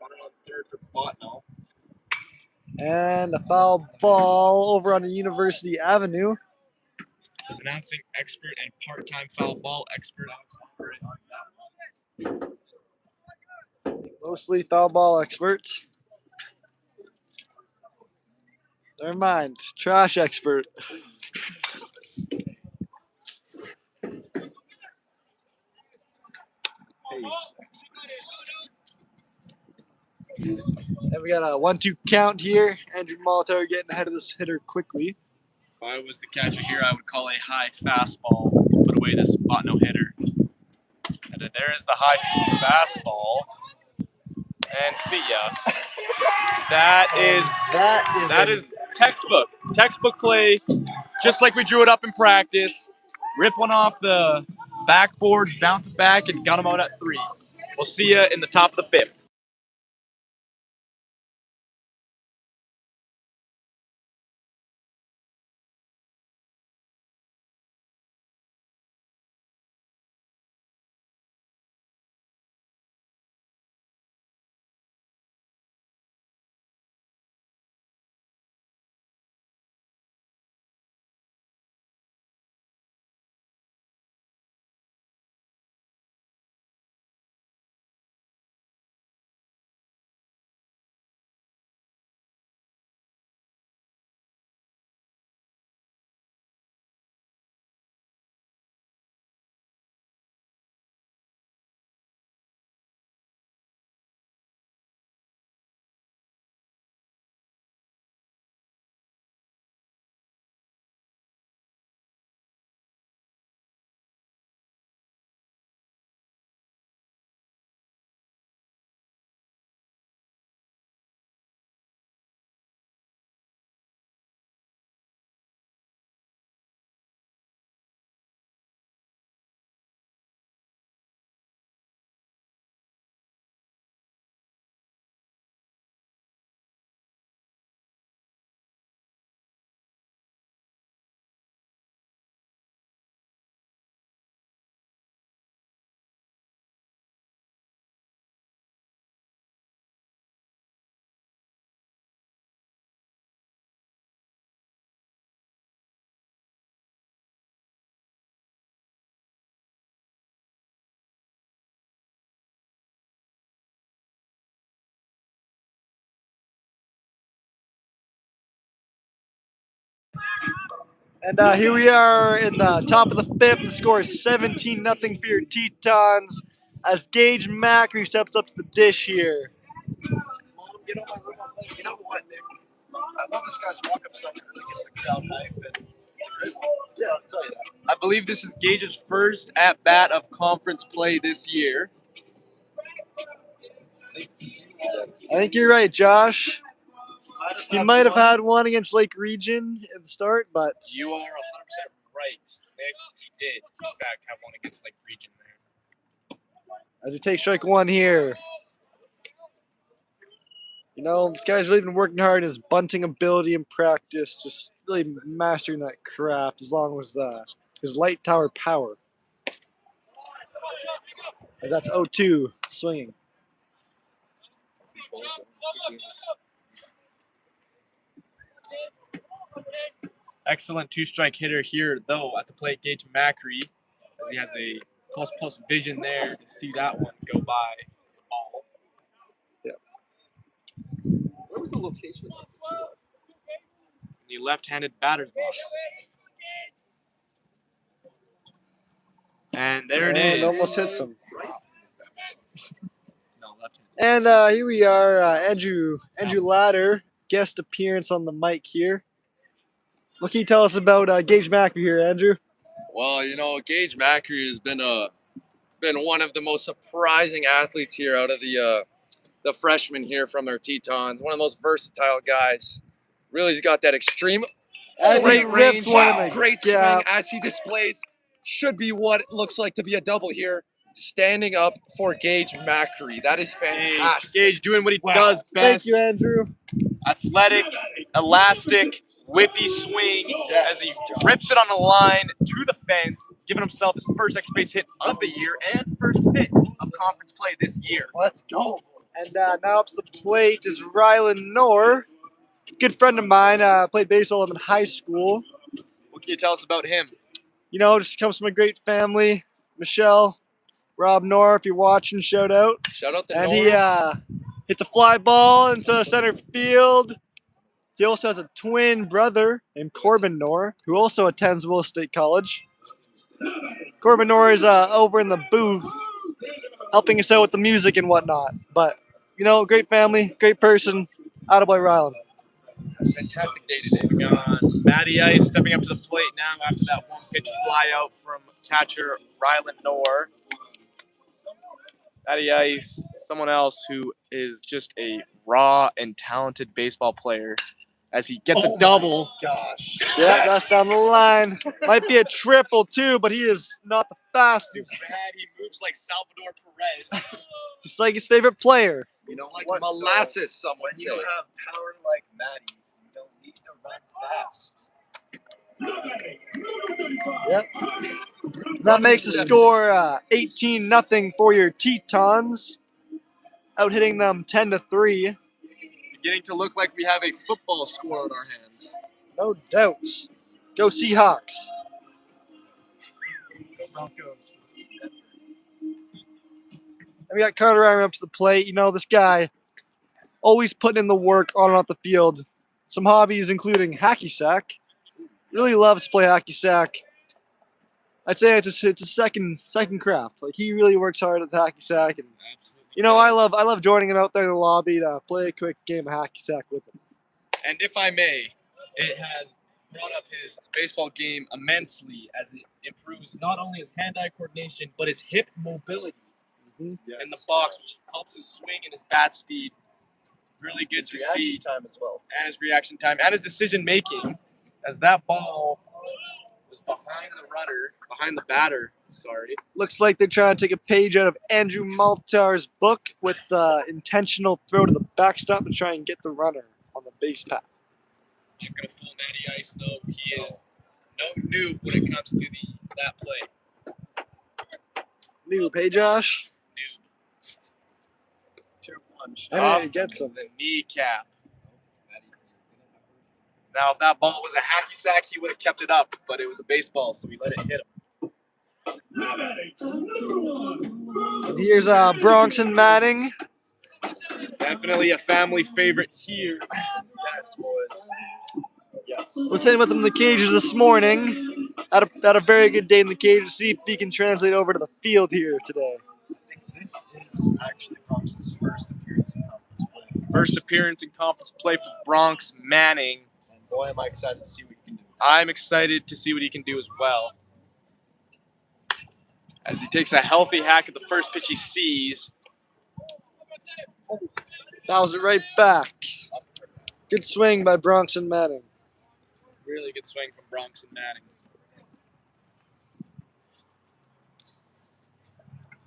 Runner on third for Botano. And the foul ball over on the University Avenue. Announcing expert and part-time foul ball expert Alex Ombre on that one. Mostly foul ball experts. Never mind. Trash expert. And we got a 1-2 count here. Andrew Maltar getting ahead of this hitter quickly. If I was the catcher here, I would call a high fastball to put away this Botano hitter. And then there is the high fastball. And see ya. That is textbook. Textbook play, just like we drew it up in practice. Rip one off the backboards, bounce it back, and got him out at 3. We'll see ya in the top of the 5th. And here we are in the top of the fifth. The score is 17-0 for your Tetons as Gage Macri steps up to the dish here. Mom, get on my room. You know what, Nick? I love this guy's walk-up song. It really gets the crowd hype, and it's a great one. Yeah, I'll tell you that. I believe this is Gage's first at-bat of conference play this year. I think you're right, Josh. He might have had one against Lake Region at the start, but You are 100% right, Nick. He did, in fact, have one against Lake Region there. as he takes strike one here. You know, this guy's really been working hard in his bunting ability in practice, just really mastering that craft as long as his light tower power. As that's 0-2 swinging. Excellent two-strike hitter here, though, at the plate, Gage Macri, as he has a plus vision there to see that one go by his ball. Where was the location of that? The left-handed batter's box. And there it is. Almost hits him. No, left-handed. And here we are, Andrew Ladder, guest appearance on the mic here. What can you tell us about Gage Macri here, Andrew? Well, you know, Gage Macri has been one of the most surprising athletes here out of the freshmen here from our Tetons. One of the most versatile guys. Really, he's got that extreme great range, great swing as he displays. Should be what it looks like to be a double here. Standing up for Gage Macri. That is fantastic. Gage doing what he does best. Thank you, Andrew. Athletic, elastic, whippy swing as he rips it on the line to the fence, giving himself his first extra base hit of the year and first hit of conference play this year. Let's go. And now up to the plate is Rylan Knorr. Good friend of mine, played baseball with him in high school. What can you tell us about him? You know, just comes from a great family. Michelle, Rob Knorr, if you're watching, shout out. Shout out to And Norris. he hits a fly ball into center field. He also has a twin brother named Corbin Knorr, who also attends Williston State College. Corbin Knorr is over in the booth, helping us out with the music and whatnot. But, you know, great family, great person. Attaboy Rylan. Fantastic day today. Moving on, Matty Ice stepping up to the plate now after that one-pitch flyout from catcher Rylan Knorr. Matty Ice, someone else who is just a raw and talented baseball player, as he gets a double. Gosh. Yeah, that's down the line. Might be a triple, too, but he is not the fastest. Too bad he moves like Salvador Perez. Just like his favorite player. You know, like What, molasses, some would When say. you have power like Maddie, you don't need to run fast. Yep. That makes the score 18-0 for your Tetons. Out hitting them 10-3. Beginning to look like we have a football score on our hands. No doubt. Go Seahawks. Go Broncos. And we got Carter Iron up to the plate. You know, this guy always putting in the work on and off the field. Some hobbies including hacky sack. Really loves to play hacky sack. I'd say it's a second craft. Like, he really works hard at the hacky sack, and Absolutely. you know, I love joining him out there in the lobby to play a quick game of hacky sack with him. And if I may, it has brought up his baseball game immensely as it improves not only his hand-eye coordination, but his hip mobility in the box, which helps his swing and his bat speed. Really good to see. Time as well. And his reaction time and his decision making, as that ball was behind the batter. Sorry. Looks like they're trying to take a page out of Andrew Maltar's book with the intentional throw to the backstop and try and get the runner on the base path. I'm gonna fool Matty Ice though. He is no noob when it comes to that play. Noob, hey Josh. Noob. 2-1. Hey, Off gets him. the kneecap. Now, if that ball was a hacky sack, he would have kept it up, but it was a baseball, so he let it hit him. And here's Bronx and Manning. Definitely a family favorite here. Yes, boys. Yeah. Was hitting with him in the cages this morning. Had a very good day in the cage to see if he can translate over to the field here today. This is actually Bronx's first appearance in conference play. First appearance in conference play for Bronx Manning. And boy, am I excited to see what he can do. I'm excited to see what he can do as well. As he takes a healthy hack at the first pitch he sees. Fouls it right back. Good swing by Bronx and Manning. Really good swing from Bronx and Manning.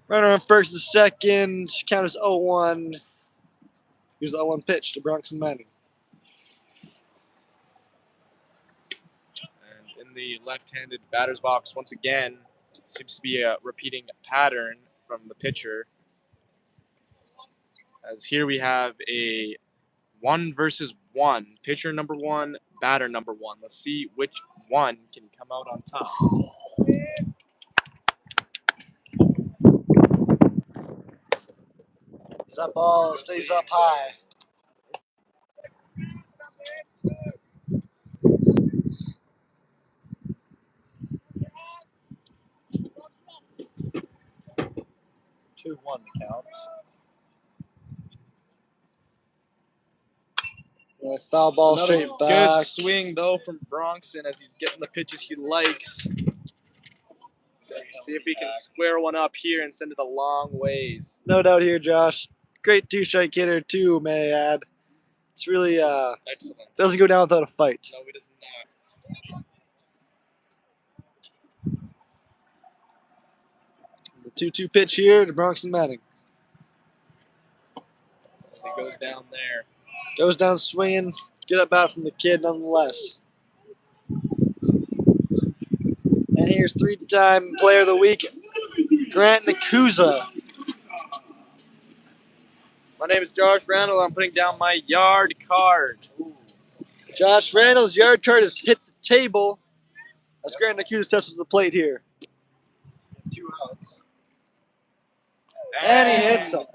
Runner on first to second. Count is 0-1. Here's the 0-1 pitch to Bronx and Manning. And in the left-handed batter's box, once again, seems to be a repeating pattern from the pitcher. As here we have a 1 versus 1. Pitcher number 1, batter number 1. Let's see which one can come out on top. That ball stays up high. Two, one the count. Foul ball Another straight good back. swing, though, from Bronxon as he's getting the pitches he likes. See if he can square one up here and send it a long ways. No doubt here, Josh. Great two-strike hitter, too, may I add. It's really, Excellent. doesn't go down without a fight. No, he does not. The 2-2 pitch here to Bronx and Manning. As he goes down there. Goes down swinging. Good at bat from the kid nonetheless. And here's 3-time player of the week, Grant Nakuza. My name is Josh Randall. I'm putting down my yard card. Josh Randall's yard card has hit the table as Grant Nakuza touches the plate here. 2 outs. And he hits him.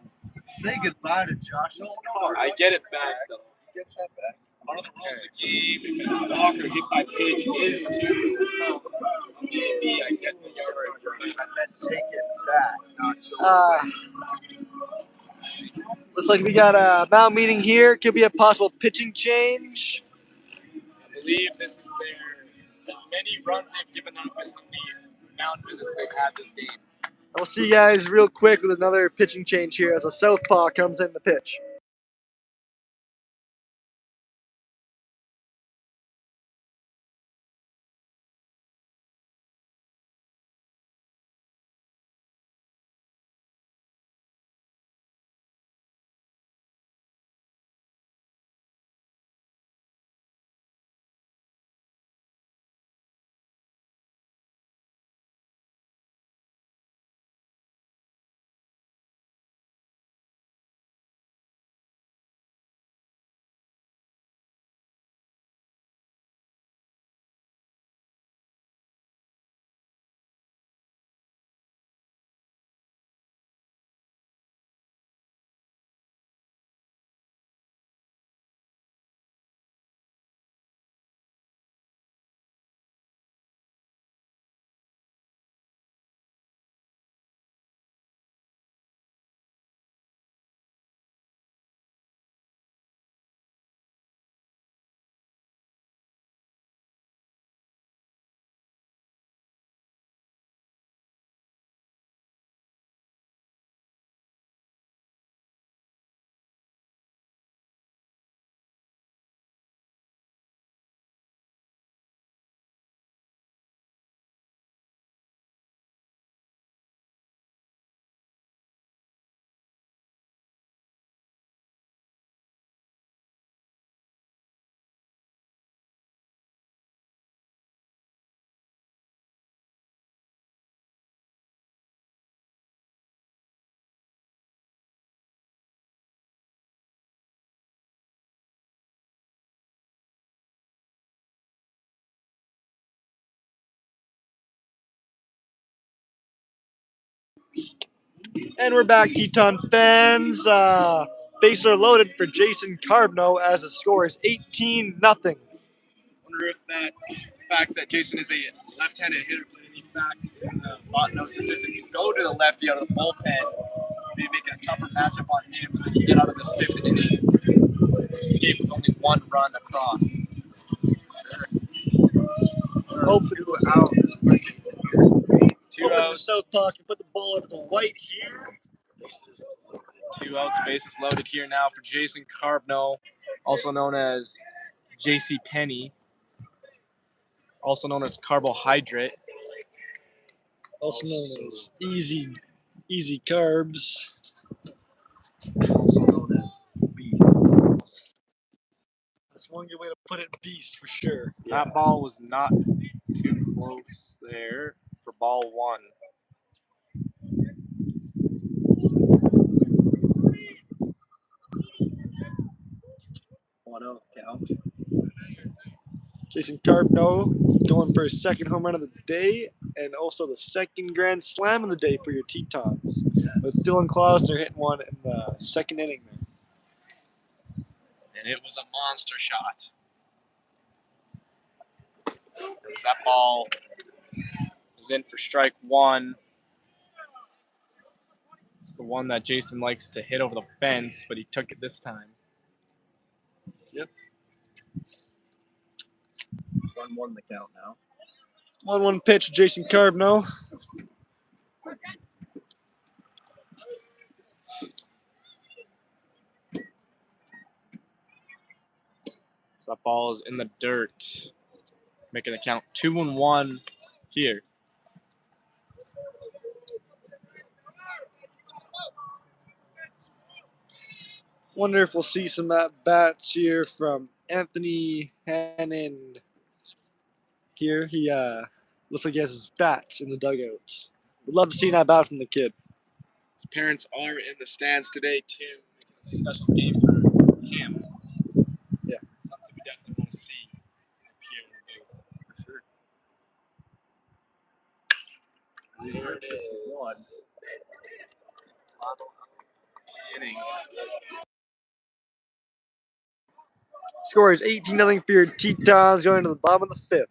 Say goodbye to Josh's card. I get it back, though. He gets that back. One of the rules of the game, if a blocker hit by pitch is to maybe I get the yard card. I meant take it back, not Looks like we got a mound meeting here. Could be a possible pitching change. I believe this is their, as many runs they've given up as how many mound visits they've had this game. We'll see you guys real quick with another pitching change here as a southpaw comes in the pitch. And we're back, Teton fans. Bases are loaded for Jason Carbno as the score is 18-0. wonder if the fact that Jason is a left-handed hitter played any fact in the Botano's decision to go to the lefty out of the bullpen, maybe make it a tougher matchup on him so he can get out of this 5th inning, escape with only 1 run across. Hope 2 outs for Jason here. 2 Hoping the outs. southpaw can put the ball over the white here. 2 outs, bases loaded here now for Jason Carbno, also known as J.C. Penney, also known as Carbohydrate. Also known as easy carbs. Also known as Beast. That's one good way to put it, beast for sure. That ball was not too close there for ball 1. 1-0 count. Jason Carbno going for his 2nd home run of the day and also the 2nd grand slam of the day for your Tetons. With Dylan Klausner hitting one in the 2nd inning there. And it was a monster shot. As that ball is in for strike 1. It's the one that Jason likes to hit over the fence, but he took it this time. Yep. 1-1 the count now. 1-1 pitch, Jason Carbno. So that ball is in the dirt, making the count 2-1 here. Wonder if we'll see some at-bats here from Anthony Hannon. Here, he looks like he has his bats in the dugout. Would love to see an at-bat from the kid. His parents are in the stands today too, making a special game for him. Yeah. Something we definitely want to see up here in the booth. For sure. There it is. Inning. Score is 18-0 for your Tetons going to the bottom of the 5th.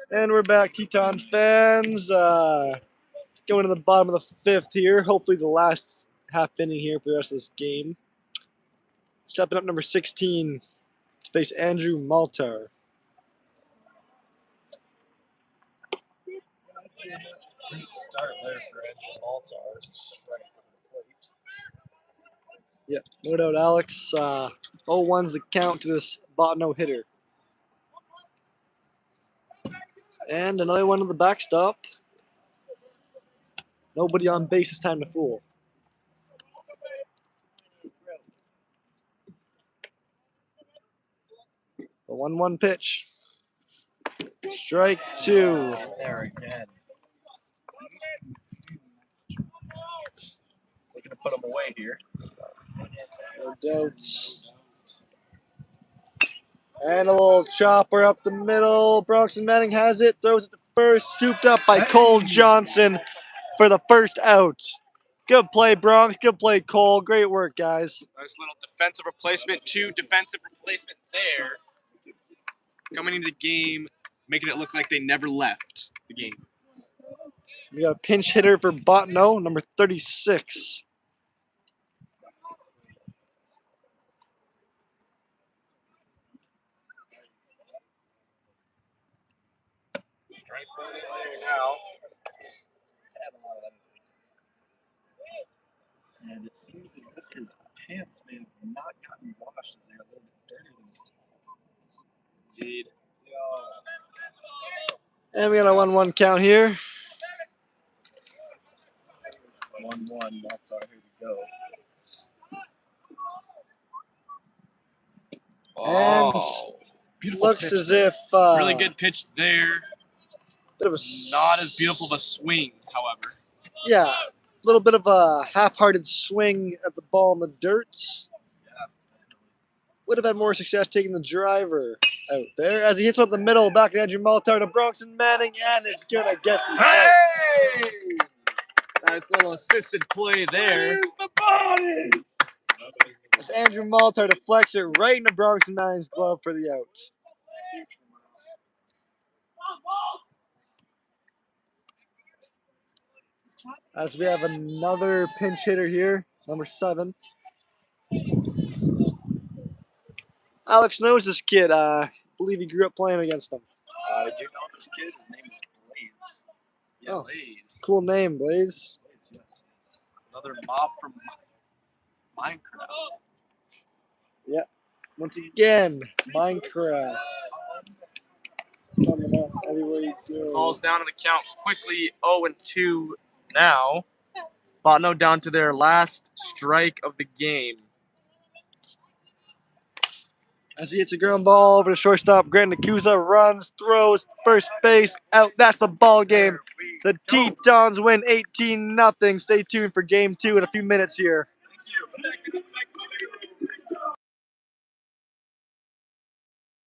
And we're back, Teton fans. Going to the bottom of the 5th here. Hopefully the last half inning here for the rest of this game. Stepping up number 16 to face Andrew Maltar. Great start there for Andrew Maltar. Just right up the plate. Yeah, no doubt, Alex. 0-1's the count to this Botano hitter. And another one to the backstop. Nobody on base this time to fool. The 1-1 pitch. Strike 2. In there again. Looking to put him away here. No doubt. And a little chopper up the middle. Bronson Manning has it. Throws it to first. Scooped up by Cole Johnson for the first out. Good play, Bronx. Good play, Cole. Great work, guys. Nice little defensive replacement. 2 defensive replacement there. Coming into the game, making it look like they never left the game. We got a pinch hitter for Botno, number 36. Strike one in there now. And it seems as if his pants may have not gotten washed, as they're a little bit dirtier than his towels. Indeed. And we got a 1-1 count here. 1-1, that's our here to go. Oh. Beautiful Looks pitch as there. if Really good pitch there. bit of a Not as beautiful of a swing, however. Yeah, a little bit of a half-hearted swing at the ball in the dirt. Would have had more success taking the driver out there as he hits up the middle back to Andrew Maltar to Bronx and Manning, and it's gonna get the out. Hey! Nice little assisted play there. Here's the body! As Andrew Maltar deflects it right into Bronx and Manning's glove for the out. As we have another pinch hitter here, number 7. Alex knows this kid. I believe he grew up playing against him. I do know this kid. His name is Blaze. Yeah, Oh, Blaze. cool name, Blaze. Blaze, yes, yes. Another mob from Minecraft. Once again, Minecraft. Coming up everywhere you go. Falls down in the count quickly, 0-2 now. Botno down to their last strike of the game. As he hits a ground ball over the shortstop, Grant Nakusa runs, throws, first base, out. That's the ball game. The Tetons win 18-0. Stay tuned for game 2 in a few minutes here. Thank you.